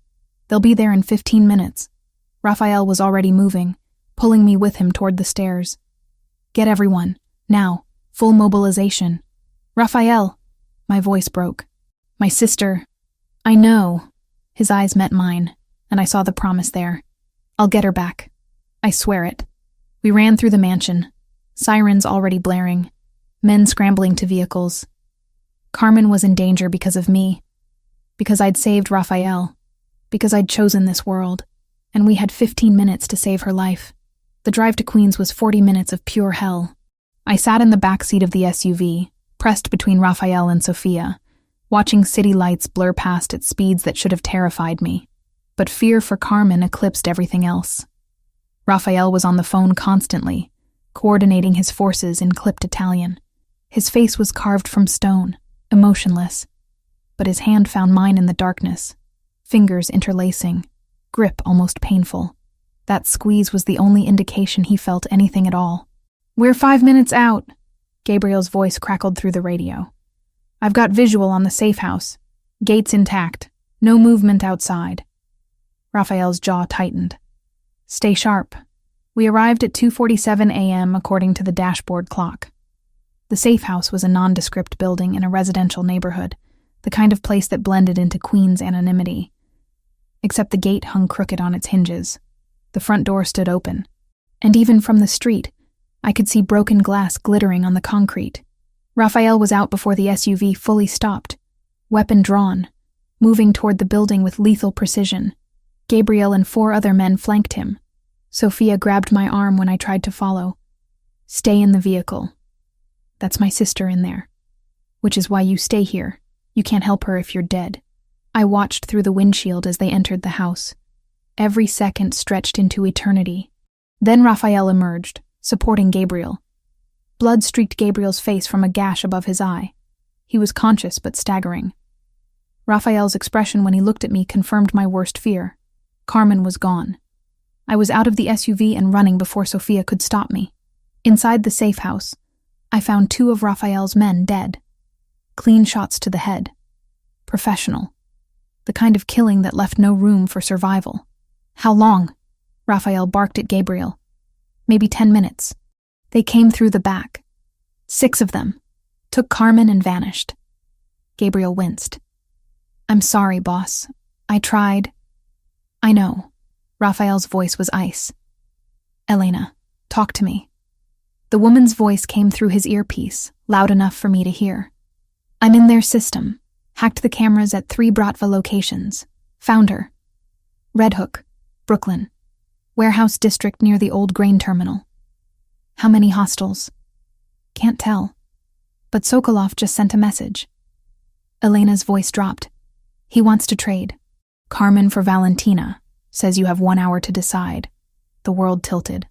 They'll be there in 15 minutes. Rafael was already moving, pulling me with him toward the stairs. Get everyone, now, full mobilization. Rafael! My voice broke. My sister. I know. His eyes met mine, and I saw the promise there. I'll get her back. I swear it. We ran through the mansion, sirens already blaring, men scrambling to vehicles. Carmen was in danger because of me, because I'd saved Rafael, because I'd chosen this world, and we had 15 minutes to save her life. The drive to Queens was 40 minutes of pure hell. I sat in the back seat of the SUV, pressed between Rafael and Sofia, watching city lights blur past at speeds that should have terrified me. But fear for Carmen eclipsed everything else. Rafael was on the phone constantly, coordinating his forces in clipped Italian. His face was carved from stone, emotionless, but his hand found mine in the darkness, fingers interlacing, grip almost painful. That squeeze was the only indication he felt anything at all. "We're 5 minutes out," Gabriel's voice crackled through the radio. "I've got visual on the Safehouse. Gates intact. No movement outside." Rafael's jaw tightened. "Stay sharp." We arrived at 2:47 a.m. according to the dashboard clock. The Safehouse was a nondescript building in a residential neighborhood, the kind of place that blended into Queen's anonymity. Except the gate hung crooked on its hinges. The front door stood open, and even from the street, I could see broken glass glittering on the concrete. Rafael was out before the SUV fully stopped, weapon drawn, moving toward the building with lethal precision. Gabriel and 4 other men flanked him. Sofia grabbed my arm when I tried to follow. "Stay in the vehicle. That's my sister in there. Which is why you stay here. You can't help her if you're dead." I watched through the windshield as they entered the house. Every second stretched into eternity. Then Rafael emerged, supporting Gabriel. Blood streaked Gabriel's face from a gash above his eye. He was conscious but staggering. Rafael's expression when he looked at me confirmed my worst fear. Carmen was gone. I was out of the SUV and running before Sofia could stop me. Inside the safe house, I found 2 of Rafael's men dead. Clean shots to the head. Professional. The kind of killing that left no room for survival. "How long?" Rafael barked at Gabriel. "Maybe 10 minutes. They came through the back. 6 of them. Took Carmen and vanished." Gabriel winced. "I'm sorry, boss. I tried." "I know." Rafael's voice was ice. "Elena, talk to me." The woman's voice came through his earpiece, loud enough for me to hear. "I'm in their system. Hacked the cameras at 3 Bratva locations. Found her. Red Hook, Brooklyn. Warehouse district near the old grain terminal." "How many hostiles?" "Can't tell. But Sokolov just sent a message." Elena's voice dropped. "He wants to trade. Carmen for Valentina. Says you have 1 hour to decide." The world tilted.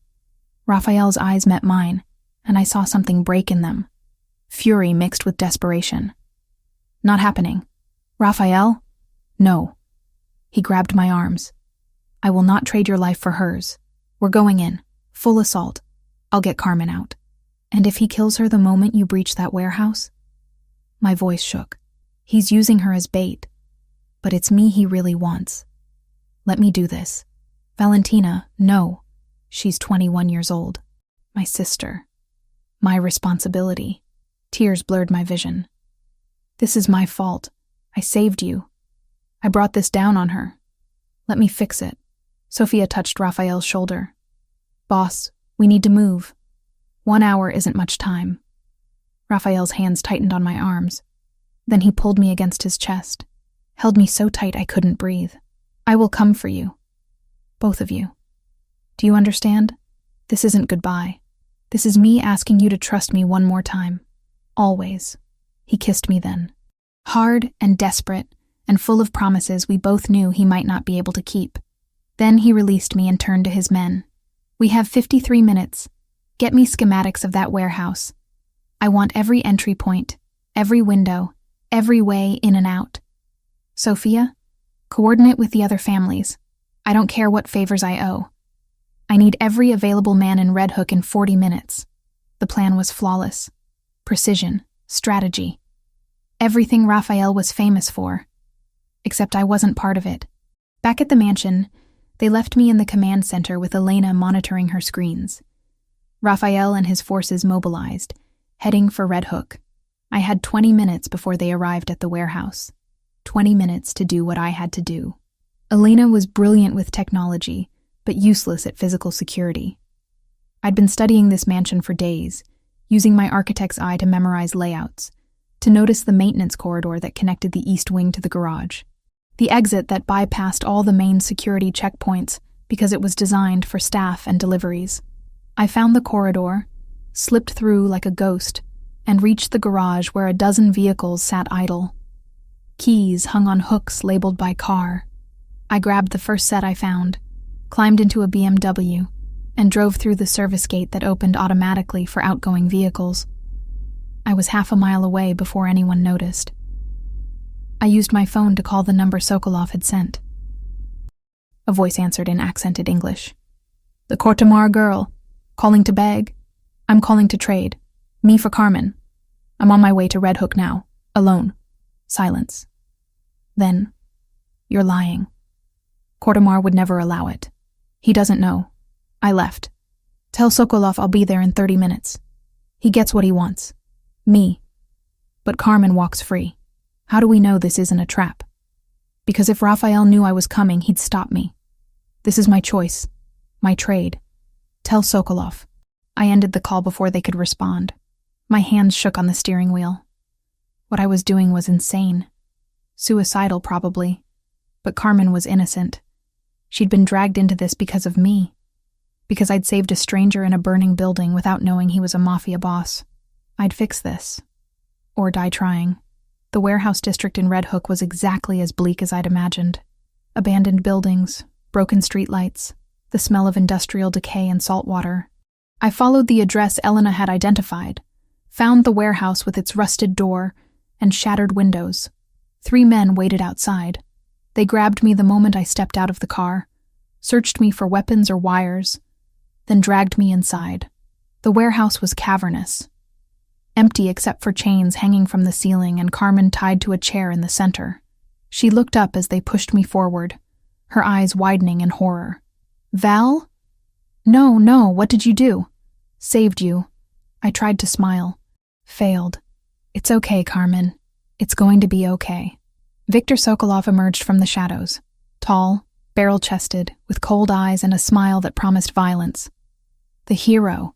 Rafael's eyes met mine, and I saw something break in them. Fury mixed with desperation. "Not happening." "Rafael?" "No." He grabbed my arms. "I will not trade your life for hers. We're going in. Full assault. I'll get Carmen out. And if he kills her the moment you breach that warehouse?" My voice shook. "He's using her as bait. But it's me he really wants. Let me do this." "Valentina, no. She's 21 years old. My sister. My responsibility." Tears blurred my vision. "This is my fault. I saved you. I brought this down on her. Let me fix it." Sofia touched Rafael's shoulder. "Boss, we need to move. 1 hour isn't much time." Rafael's hands tightened on my arms. Then he pulled me against his chest, held me so tight I couldn't breathe. "I will come for you. Both of you. Do you understand? This isn't goodbye. This is me asking you to trust me one more time. Always." He kissed me then. Hard and desperate, and full of promises we both knew he might not be able to keep. Then he released me and turned to his men. "We have 53 minutes. Get me schematics of that warehouse. I want every entry point, every window, every way in and out. Sofia, coordinate with the other families. I don't care what favors I owe. I need every available man in Red Hook in 40 minutes. The plan was flawless. Precision, strategy. Everything Rafael was famous for. Except I wasn't part of it. Back at the mansion, they left me in the command center with Elena monitoring her screens. Rafael and his forces mobilized, heading for Red Hook. I had 20 minutes before they arrived at the warehouse. 20 minutes to do what I had to do. Elena was brilliant with technology, but useless at physical security. I'd been studying this mansion for days, using my architect's eye to memorize layouts, to notice the maintenance corridor that connected the east wing to the garage, the exit that bypassed all the main security checkpoints because it was designed for staff and deliveries. I found the corridor, slipped through like a ghost, and reached the garage where a dozen vehicles sat idle. Keys hung on hooks labeled by car. I grabbed the first set I found, climbed into a BMW, and drove through the service gate that opened automatically for outgoing vehicles. I was half a mile away before anyone noticed. I used my phone to call the number Sokolov had sent. A voice answered in accented English. "The Kortemar girl. Calling to beg? I'm calling to trade. Me for Carmen. I'm on my way to Red Hook now. Alone." Silence. Then, "You're lying. Kortemar would never allow it. He doesn't know. I left. Tell Sokolov I'll be there in 30 minutes. He gets what he wants. Me. But Carmen walks free. How do we know this isn't a trap? Because if Rafael knew I was coming, he'd stop me. This is my choice. My trade. Tell Sokolov." I ended the call before they could respond. My hands shook on the steering wheel. What I was doing was insane. Suicidal, probably. But Carmen was innocent. She'd been dragged into this because of me. Because I'd saved a stranger in a burning building without knowing he was a mafia boss. I'd fix this. Or die trying. The warehouse district in Red Hook was exactly as bleak as I'd imagined. Abandoned buildings, broken streetlights, the smell of industrial decay and salt water. I followed the address Elena had identified, found the warehouse with its rusted door and shattered windows. 3 men waited outside. They grabbed me the moment I stepped out of the car, searched me for weapons or wires, then dragged me inside. The warehouse was cavernous, empty except for chains hanging from the ceiling and Carmen tied to a chair in the center. She looked up as they pushed me forward, her eyes widening in horror. "Val? No, what did you do?" "Saved you." I tried to smile. Failed. "It's okay, Carmen. It's going to be okay." Viktor Sokolov emerged from the shadows, tall, barrel-chested, with cold eyes and a smile that promised violence. "The hero.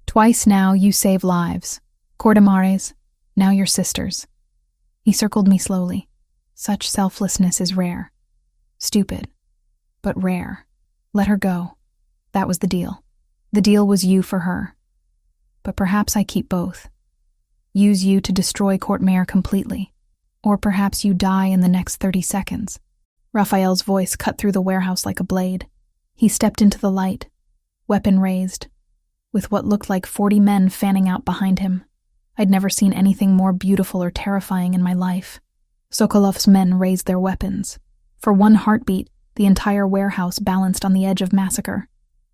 Twice now you save lives. Kortemares, now your sisters." He circled me slowly. Such selflessness is rare. Stupid, but rare. Let her go. That was the deal. The deal was you for her. But perhaps I keep both. Use you to destroy Kortemares completely. Or perhaps you die in the next 30 seconds. Rafael's voice cut through the warehouse like a blade. He stepped into the light, weapon raised, with what looked like 40 men fanning out behind him. I'd never seen anything more beautiful or terrifying in my life. Sokolov's men raised their weapons. For one heartbeat, the entire warehouse balanced on the edge of massacre.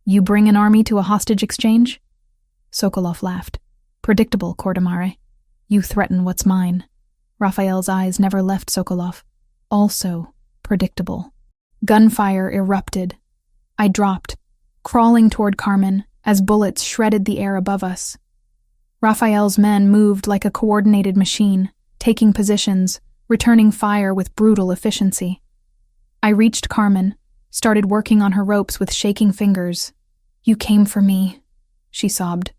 "You bring an army to a hostage exchange?" Sokolov laughed. "Predictable, Kortemare. You threaten what's mine." Rafael's eyes never left Sokolov. Also predictable. Gunfire erupted. I dropped, crawling toward Carmen as bullets shredded the air above us. Rafael's men moved like a coordinated machine, taking positions, returning fire with brutal efficiency. I reached Carmen, started working on her ropes with shaking fingers. "You came for me," she sobbed.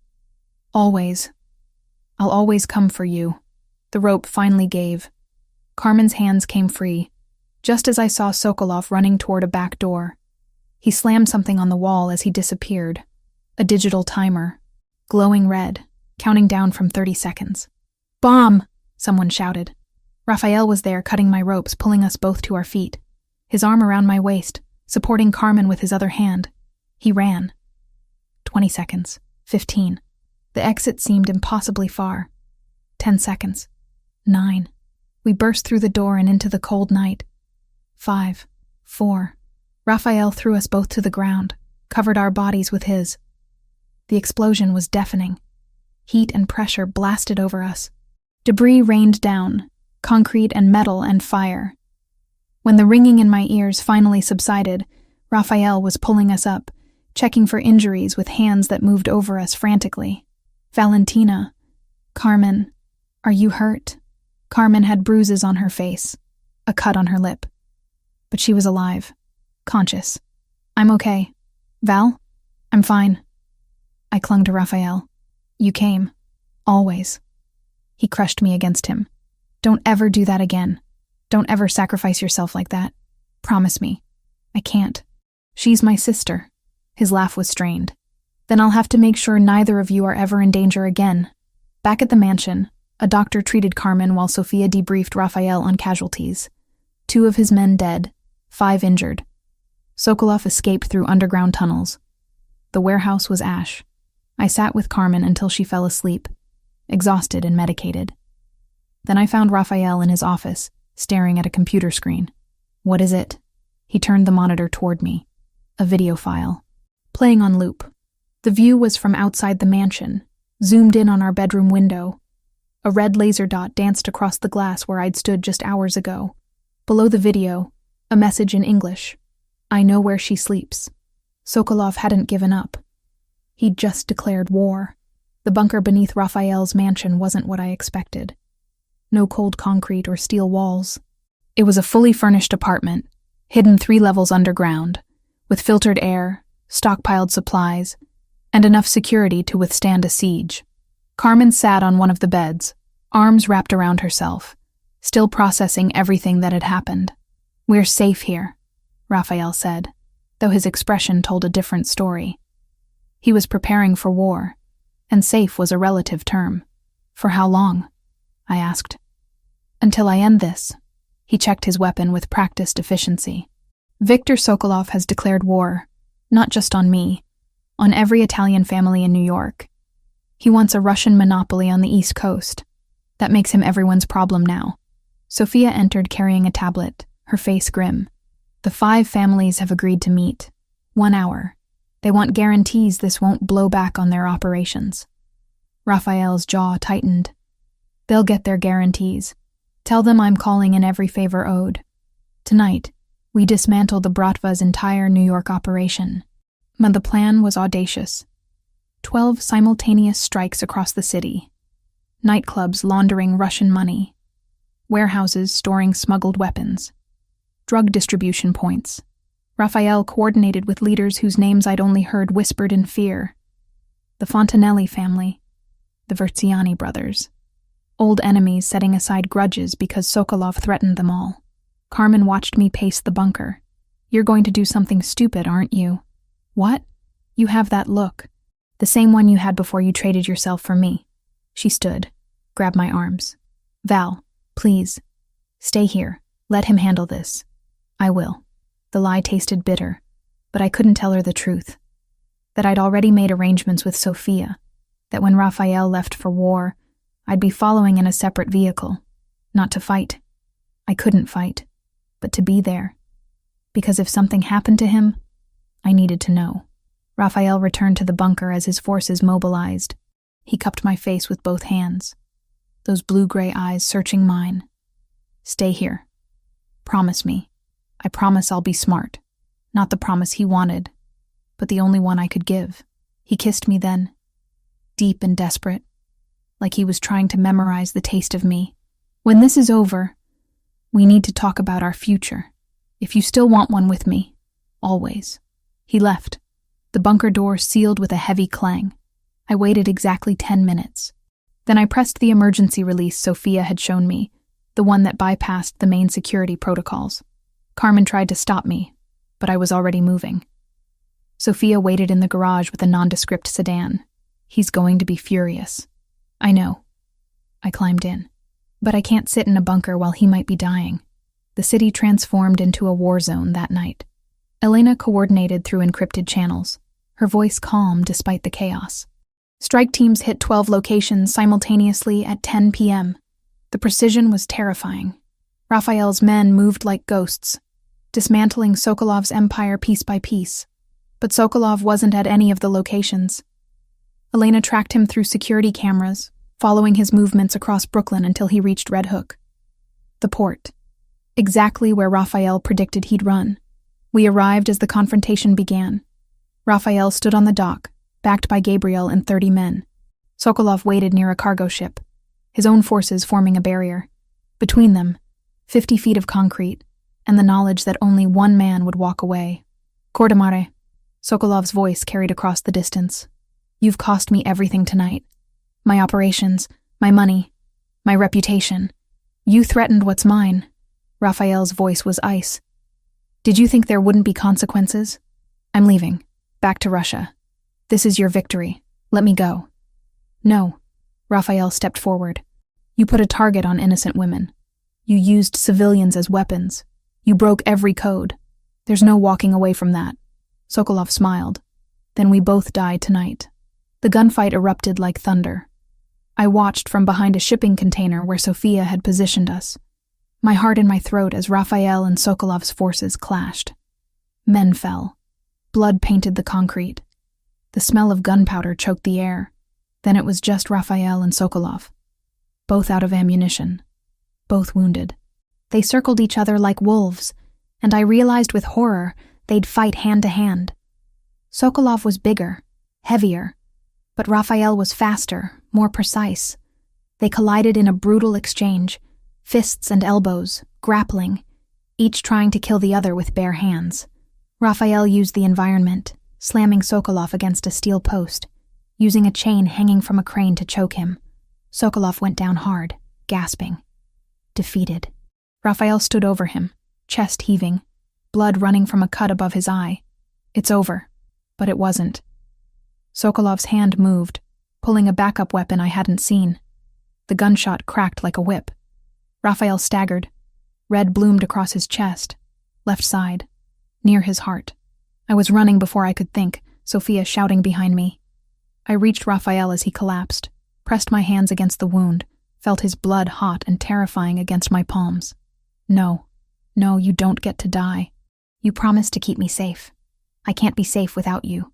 "Always. I'll always come for you." The rope finally gave. Carmen's hands came free, just as I saw Sokolov running toward a back door. He slammed something on the wall as he disappeared. A digital timer, glowing red, counting down from 30 seconds. "Bomb!" someone shouted. Rafael was there cutting my ropes, pulling us both to our feet, his arm around my waist, supporting Carmen with his other hand. He ran. 20 seconds. 15. The exit seemed impossibly far. 10 seconds. 9. We burst through the door and into the cold night. 5. 4. Rafael threw us both to the ground, covered our bodies with his. The explosion was deafening. Heat and pressure blasted over us. Debris rained down, concrete and metal and fire. When the ringing in my ears finally subsided, Rafael was pulling us up, checking for injuries with hands that moved over us frantically. "Valentina. Carmen. Are you hurt?" Carmen had bruises on her face. a cut on her lip. But she was alive, conscious. I'm okay. Val? I'm fine. I clung to Rafael. You came. Always. He crushed me against him. Don't ever do that again. Don't ever sacrifice yourself like that. Promise me. I can't. She's my sister. His laugh was strained. Then I'll have to make sure neither of you are ever in danger again. Back at the mansion, a doctor treated Carmen while Sofia debriefed Rafael on casualties. 2 of his men dead, 5 injured. Sokolov escaped through underground tunnels. The warehouse was ash. I sat with Carmen until she fell asleep, exhausted and medicated. Then I found Rafael in his office, staring at a computer screen. What is it? He turned the monitor toward me. A video file. Playing on loop. The view was from outside the mansion, zoomed in on our bedroom window. A red laser dot danced across the glass where I'd stood just hours ago. Below the video, a message in English. I know where she sleeps. Sokolov hadn't given up. He'd just declared war. The bunker beneath Rafael's mansion wasn't what I expected. No cold concrete or steel walls. It was a fully furnished apartment, hidden 3 levels underground, with filtered air, stockpiled supplies, and enough security to withstand a siege. Carmen sat on one of the beds, arms wrapped around herself, still processing everything that had happened. We're safe here, Rafael said, though his expression told a different story. He was preparing for war, and safe was a relative term. For how long? I asked. Until I end this. He checked his weapon with practiced efficiency. Viktor Sokolov has declared war, not just on me, on every Italian family in New York. He wants a Russian monopoly on the East Coast. That makes him everyone's problem now. Sofia entered carrying a tablet, her face grim. The 5 families have agreed to meet. 1 hour. They want guarantees this won't blow back on their operations. Rafael's jaw tightened. They'll get their guarantees. Tell them I'm calling in every favor owed. Tonight, we dismantle the Bratva's entire New York operation. But the plan was audacious. 12 simultaneous strikes across the city. Nightclubs laundering Russian money. Warehouses storing smuggled weapons. Drug distribution points. Rafael coordinated with leaders whose names I'd only heard whispered in fear. The Fontanelli family. The Verziani brothers. Old enemies setting aside grudges because Sokolov threatened them all. Carmen watched me pace the bunker. You're going to do something stupid, aren't you? What? You have that look. The same one you had before you traded yourself for me. She stood, grabbed my arms. Val, please. Stay here. Let him handle this. I will. The lie tasted bitter, but I couldn't tell her the truth. That I'd already made arrangements with Sofia, that when Rafael left for war, I'd be following in a separate vehicle. Not to fight. I couldn't fight, but to be there. Because if something happened to him, I needed to know. Rafael returned to the bunker as his forces mobilized. He cupped my face with both hands, those blue-gray eyes searching mine. Stay here. Promise me. I promise I'll be smart. Not the promise he wanted, but the only one I could give. He kissed me then, deep and desperate, like he was trying to memorize the taste of me. When this is over, we need to talk about our future. If you still want one with me, always. He left. The bunker door sealed with a heavy clang. I waited exactly 10 minutes. Then I pressed the emergency release Sofia had shown me, the one that bypassed the main security protocols. Carmen tried to stop me, but I was already moving. Sofia waited in the garage with a nondescript sedan. He's going to be furious. I know. I climbed in. But I can't sit in a bunker while he might be dying. The city transformed into a war zone that night. Elena coordinated through encrypted channels, her voice calm despite the chaos. Strike teams hit 12 locations simultaneously at 10 p.m. The precision was terrifying. Rafael's men moved like ghosts, dismantling Sokolov's empire piece by piece. But Sokolov wasn't at any of the locations. Elena tracked him through security cameras, following his movements across Brooklyn until he reached Red Hook. The port. Exactly where Rafael predicted he'd run. We arrived as the confrontation began. Rafael stood on the dock, backed by Gabriel and 30 men. Sokolov waited near a cargo ship, his own forces forming a barrier. Between them, 50 feet of concrete, and the knowledge that only one man would walk away. Kordamare, Sokolov's voice carried across the distance. You've cost me everything tonight. My operations, my money, my reputation. You threatened what's mine. Rafael's voice was ice. Did you think there wouldn't be consequences? I'm leaving. Back to Russia. This is your victory. Let me go. No. Rafael stepped forward. You put a target on innocent women. You used civilians as weapons. You broke every code. There's no walking away from that. Sokolov smiled. Then we both died tonight. The gunfight erupted like thunder. I watched from behind a shipping container where Sofia had positioned us. My heart in my throat as Rafael and Sokolov's forces clashed. Men fell. Blood painted the concrete. The smell of gunpowder choked the air. Then it was just Rafael and Sokolov. Both out of ammunition. Both wounded. They circled each other like wolves, and I realized with horror they'd fight hand to hand. Sokolov was bigger, heavier, but Rafael was faster, more precise. They collided in a brutal exchange, fists and elbows, grappling, each trying to kill the other with bare hands. Rafael used the environment, slamming Sokolov against a steel post, using a chain hanging from a crane to choke him. Sokolov went down hard, gasping. Defeated. Rafael stood over him, chest heaving, blood running from a cut above his eye. It's over. But it wasn't. Sokolov's hand moved, pulling a backup weapon I hadn't seen. The gunshot cracked like a whip. Rafael staggered. Red bloomed across his chest, left side, near his heart. I was running before I could think, Sofia shouting behind me. I reached Rafael as he collapsed, pressed my hands against the wound, felt his blood hot and terrifying against my palms. No, you don't get to die. You promised to keep me safe. I can't be safe without you.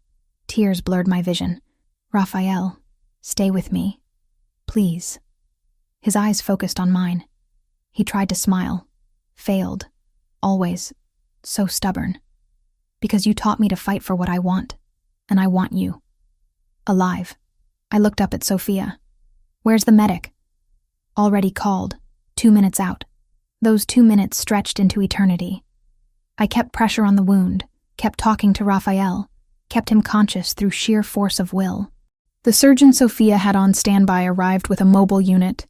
Tears blurred my vision. Rafael, stay with me. Please. His eyes focused on mine. He tried to smile. Failed. Always. So stubborn. Because you taught me to fight for what I want. And I want you. Alive. I looked up at Sofia. Where's the medic? Already called. 2 minutes out. Those 2 minutes stretched into eternity. I kept pressure on the wound, kept talking to Rafael, kept him conscious through sheer force of will. The surgeon Sofia had on standby arrived with a mobile unit,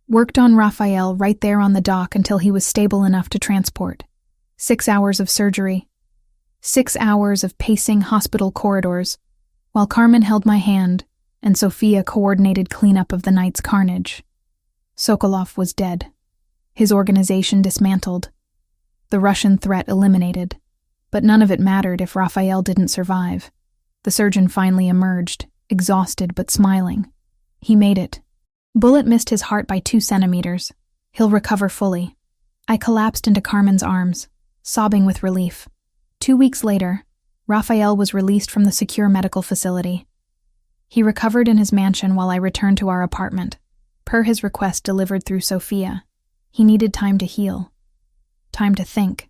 worked on Rafael right there on the dock until he was stable enough to transport. 6 hours of surgery. 6 hours of pacing hospital corridors, while Carmen held my hand and Sofia coordinated cleanup of the night's carnage. Sokolov was dead. His organization dismantled. The Russian threat eliminated. But none of it mattered if Rafael didn't survive. The surgeon finally emerged, exhausted but smiling. He made it. Bullet missed his heart by 2 centimeters. He'll recover fully. I collapsed into Carmen's arms, sobbing with relief. 2 weeks later, Rafael was released from the secure medical facility. He recovered in his mansion while I returned to our apartment, per his request delivered through Sofia. He needed time to heal. Time to think.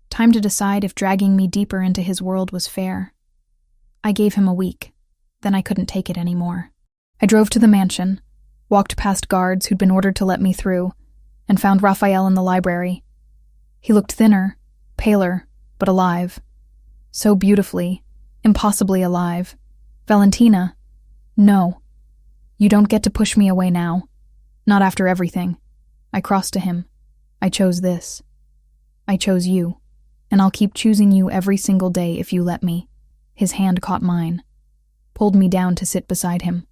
Time to decide if dragging me deeper into his world was fair. I gave him a week. Then I couldn't take it anymore. I drove to the mansion, walked past guards who'd been ordered to let me through, and found Rafael in the library. He looked thinner, paler, but alive. So beautifully, impossibly alive. Valentina, no. You don't get to push me away now. Not after everything. I crossed to him. I chose this. I chose you. And I'll keep choosing you every single day if you let me. His hand caught mine, pulled me down to sit beside him.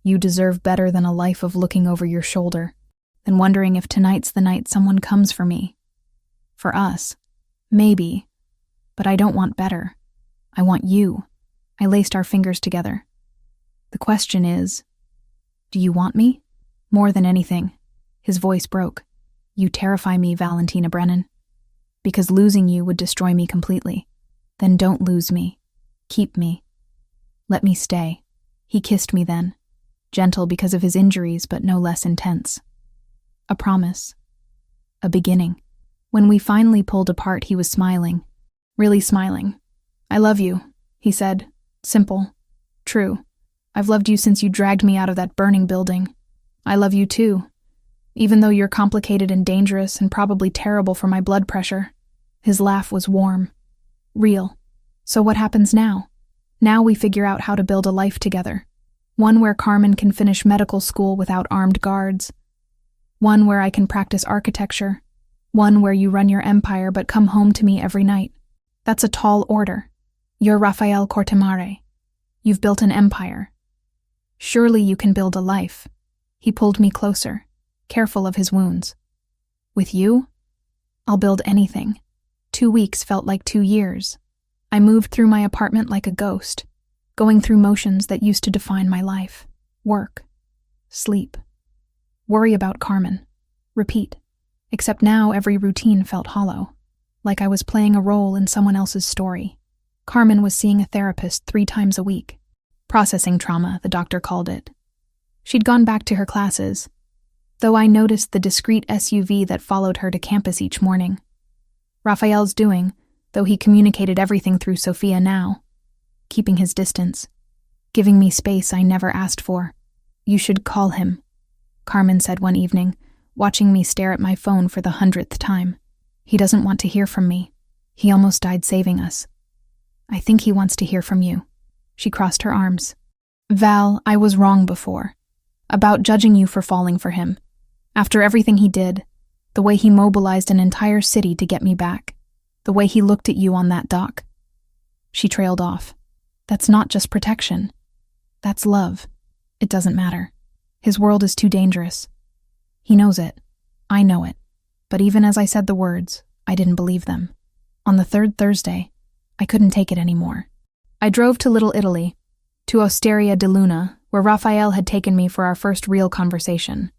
You deserve better than a life of looking over your shoulder, than wondering if tonight's the night someone comes for me. For us. Maybe. But I don't want better. I want you. I laced our fingers together. The question is, do you want me? More than anything. His voice broke. You terrify me, Valentina Brennan. Because losing you would destroy me completely. Then don't lose me. Keep me. Let me stay. He kissed me then. Gentle because of his injuries, but no less intense. A promise. A beginning. When we finally pulled apart, he was smiling. Really smiling. I love you, he said. Simple. True. I've loved you since you dragged me out of that burning building. I love you too. even though you're complicated and dangerous and probably terrible for my blood pressure." His laugh was warm, real. "So what happens now? Now we figure out how to build a life together. One where Carmen can finish medical school without armed guards. One where I can practice architecture. One where you run your empire but come home to me every night. That's a tall order. You're Rafael Cortemare. You've built an empire. Surely you can build a life." He pulled me closer, careful of his wounds. "With you? I'll build anything." 2 weeks felt like 2 years. I moved through my apartment like a ghost, going through motions that used to define my life. Work. Sleep. Worry about Carmen. Repeat. Except now every routine felt hollow, like I was playing a role in someone else's story. Carmen was seeing a therapist 3 times a week. Processing trauma, the doctor called it. She'd gone back to her classes, though I noticed the discreet SUV that followed her to campus each morning. Rafael's doing, though he communicated everything through Sophia now, keeping his distance, giving me space I never asked for. "You should call him," Carmen said one evening, watching me stare at my phone for the 100th time. "He doesn't want to hear from me. He almost died saving us. I think he wants to hear from you." She crossed her arms. "Val, I was wrong before. About judging you for falling for him. After everything he did, the way he mobilized an entire city to get me back, the way he looked at you on that dock." She trailed off. "That's not just protection. That's love. It doesn't matter. His world is too dangerous. He knows it. I know it. But even as I said the words, I didn't believe them. On the 3rd Thursday, I couldn't take it anymore. I drove to Little Italy, to Osteria di Luna, where Rafael had taken me for our first real conversation.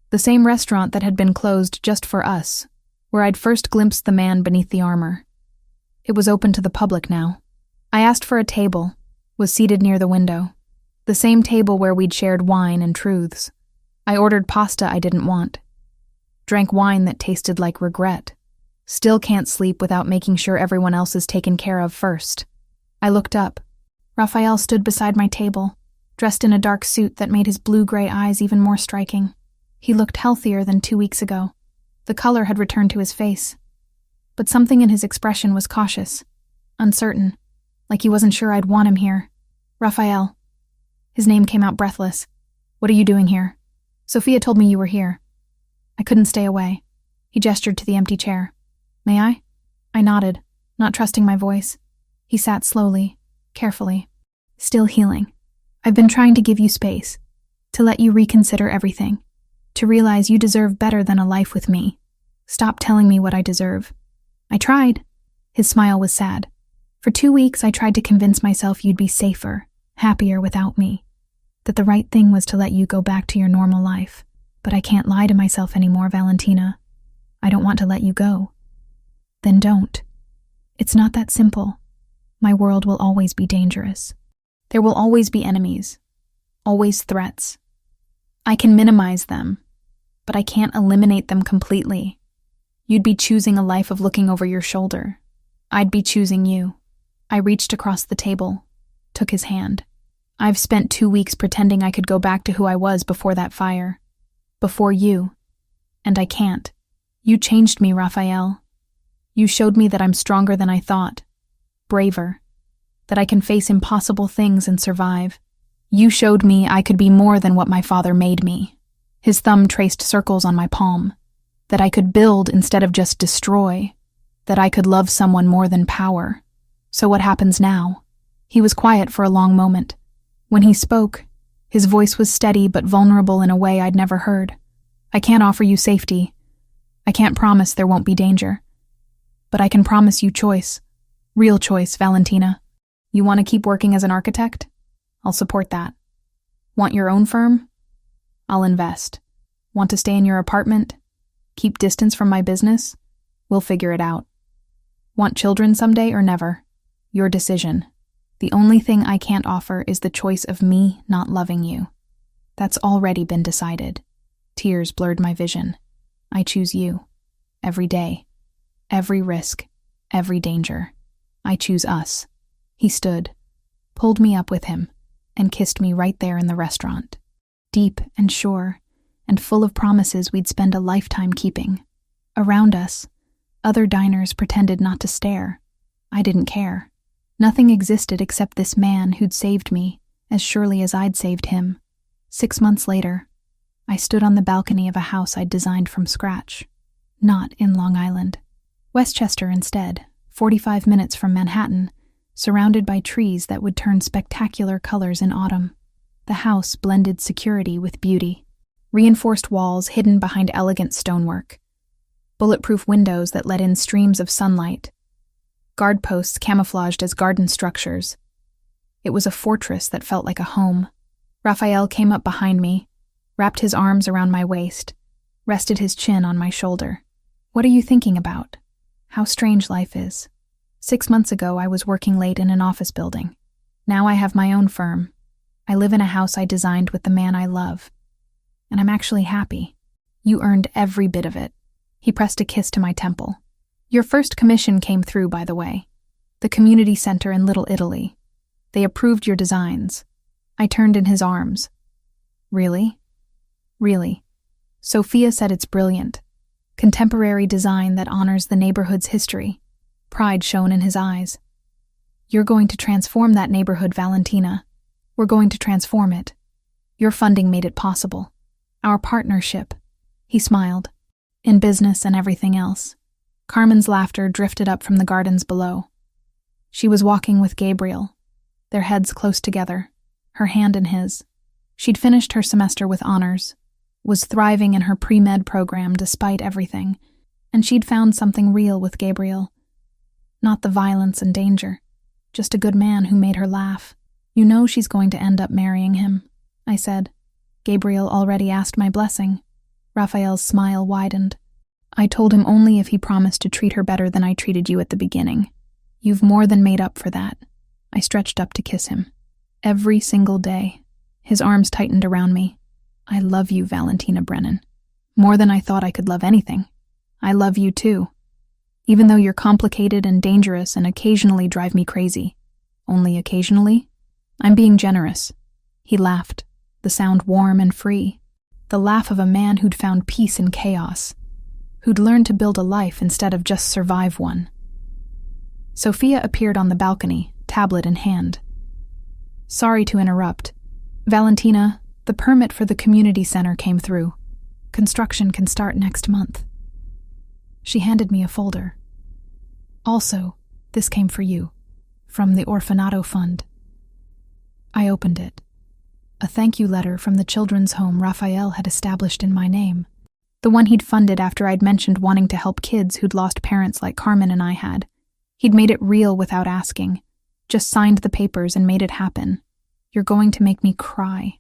The same restaurant that had been closed just for us, where I'd first glimpsed the man beneath the armor. It was open to the public now. I asked for a table, was seated near the window, the same table where we'd shared wine and truths. I ordered pasta I didn't want. Drank wine that tasted like regret. Still can't sleep without making sure everyone else is taken care of first. I looked up. Rafael stood beside my table, dressed in a dark suit that made his blue-gray eyes even more striking. He looked healthier than 2 weeks ago. The color had returned to his face. But something in his expression was cautious, uncertain, like he wasn't sure I'd want him here. "Rafael." His name came out breathless. "What are you doing here?" "Sophia told me you were here." I couldn't stay away. He gestured to the empty chair. "May I?" I nodded, not trusting my voice. He sat slowly, carefully. "Still healing. I've been trying to give you space, to let you reconsider everything, to realize you deserve better than a life with me. Stop telling me what I deserve." I tried. His smile was sad. "For 2 weeks I tried to convince myself you'd be safer, happier without me, that the right thing was to let you go back to your normal life. But I can't lie to myself anymore, Valentina. I don't want to let you go." "Then don't. It's not that simple. My world will always be dangerous. There will always be enemies, always threats. I can minimize them, but I can't eliminate them completely. You'd be choosing a life of looking over your shoulder. I'd be choosing you." I reached across the table, took his hand. "I've spent 2 weeks pretending I could go back to who I was before that fire. Before you. And I can't. You changed me, Rafael. You showed me that I'm stronger than I thought. Braver. That I can face impossible things and survive. You showed me I could be more than what my father made me." His thumb traced circles on my palm. "That I could build instead of just destroy. That I could love someone more than power. So what happens now?" He was quiet for a long moment. When he spoke, his voice was steady but vulnerable in a way I'd never heard. "I can't offer you safety. I can't promise there won't be danger. But I can promise you choice. Real choice, Valentina. You want to keep working as an architect? I'll support that. Want your own firm? I'll invest. Want to stay in your apartment? Keep distance from my business? We'll figure it out. Want children someday or never? Your decision. The only thing I can't offer is the choice of me not loving you. That's already been decided." Tears blurred my vision. "I choose you. Every day. Every risk. Every danger. I choose us." He stood, pulled me up with him, and kissed me right there in the restaurant. Deep and sure, and full of promises we'd spend a lifetime keeping. Around us, other diners pretended not to stare. I didn't care. Nothing existed except this man who'd saved me, as surely as I'd saved him. 6 months later, I stood on the balcony of a house I'd designed from scratch. Not in Long Island. Westchester instead, 45 minutes from Manhattan, surrounded by trees that would turn spectacular colors in autumn. The house blended security with beauty. Reinforced walls hidden behind elegant stonework. Bulletproof windows that let in streams of sunlight. Guard posts camouflaged as garden structures. It was a fortress that felt like a home. Rafael came up behind me, wrapped his arms around my waist, rested his chin on my shoulder. "What are you thinking about? How strange life is. 6 months ago, I was working late in an office building. Now I have my own firm. I live in a house I designed with the man I love. And I'm actually happy. You earned every bit of it." He pressed a kiss to my temple. "Your first commission came through, by the way. The community center in Little Italy. They approved your designs." I turned in his arms. "Really?" "Really. Sophia said it's brilliant. Contemporary design that honors the neighborhood's history." Pride shone in his eyes. "You're going to transform that neighborhood, Valentina. We're going to transform it. Your funding made it possible. Our partnership." He smiled. "In business and everything else." Carmen's laughter drifted up from the gardens below. She was walking with Gabriel, their heads close together, her hand in his. She'd finished her semester with honors, was thriving in her pre-med program despite everything, and she'd found something real with Gabriel. Not the violence and danger, just a good man who made her laugh. "You know she's going to end up marrying him," I said. Gabriel already asked my blessing. Rafael's smile widened. "I told him only if he promised to treat her better than I treated you at the beginning. You've more than made up for that." I stretched up to kiss him. Every single day. His arms tightened around me. "I love you, Valentina Brennan. More than I thought I could love anything. I love you too. Even though you're complicated and dangerous and occasionally drive me crazy. Only occasionally? I'm being generous." He laughed, the sound warm and free. The laugh of a man who'd found peace in chaos, who'd learned to build a life instead of just survive one. Sophia appeared on the balcony, tablet in hand. "Sorry to interrupt. Valentina, the permit for the community center came through. Construction can start next month." She handed me a folder. "Also, this came for you, from the Orfanato Fund." I opened it. A thank you letter from the children's home Rafael had established in my name. The one he'd funded after I'd mentioned wanting to help kids who'd lost parents like Carmen and I had. He'd made it real without asking. Just signed the papers and made it happen. "You're going to make me cry,"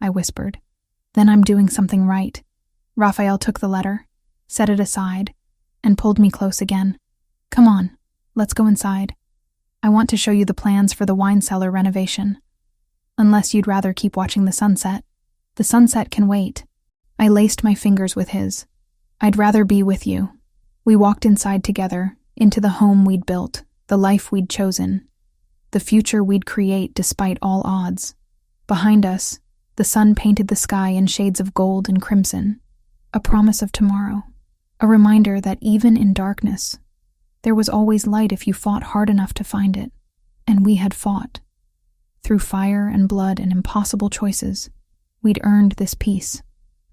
I whispered. "Then I'm doing something right." Rafael took the letter, set it aside, and pulled me close again. "Come on, let's go inside. I want to show you the plans for the wine cellar renovation. Unless you'd rather keep watching the sunset. The sunset can wait." I laced my fingers with his. "I'd rather be with you." We walked inside together, into the home we'd built, the life we'd chosen, the future we'd create despite all odds. Behind us, the sun painted the sky in shades of gold and crimson, a promise of tomorrow, a reminder that even in darkness, there was always light if you fought hard enough to find it. And we had fought. Through fire and blood and impossible choices, we'd earned this peace,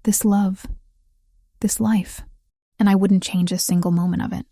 this love, this life, and I wouldn't change a single moment of it.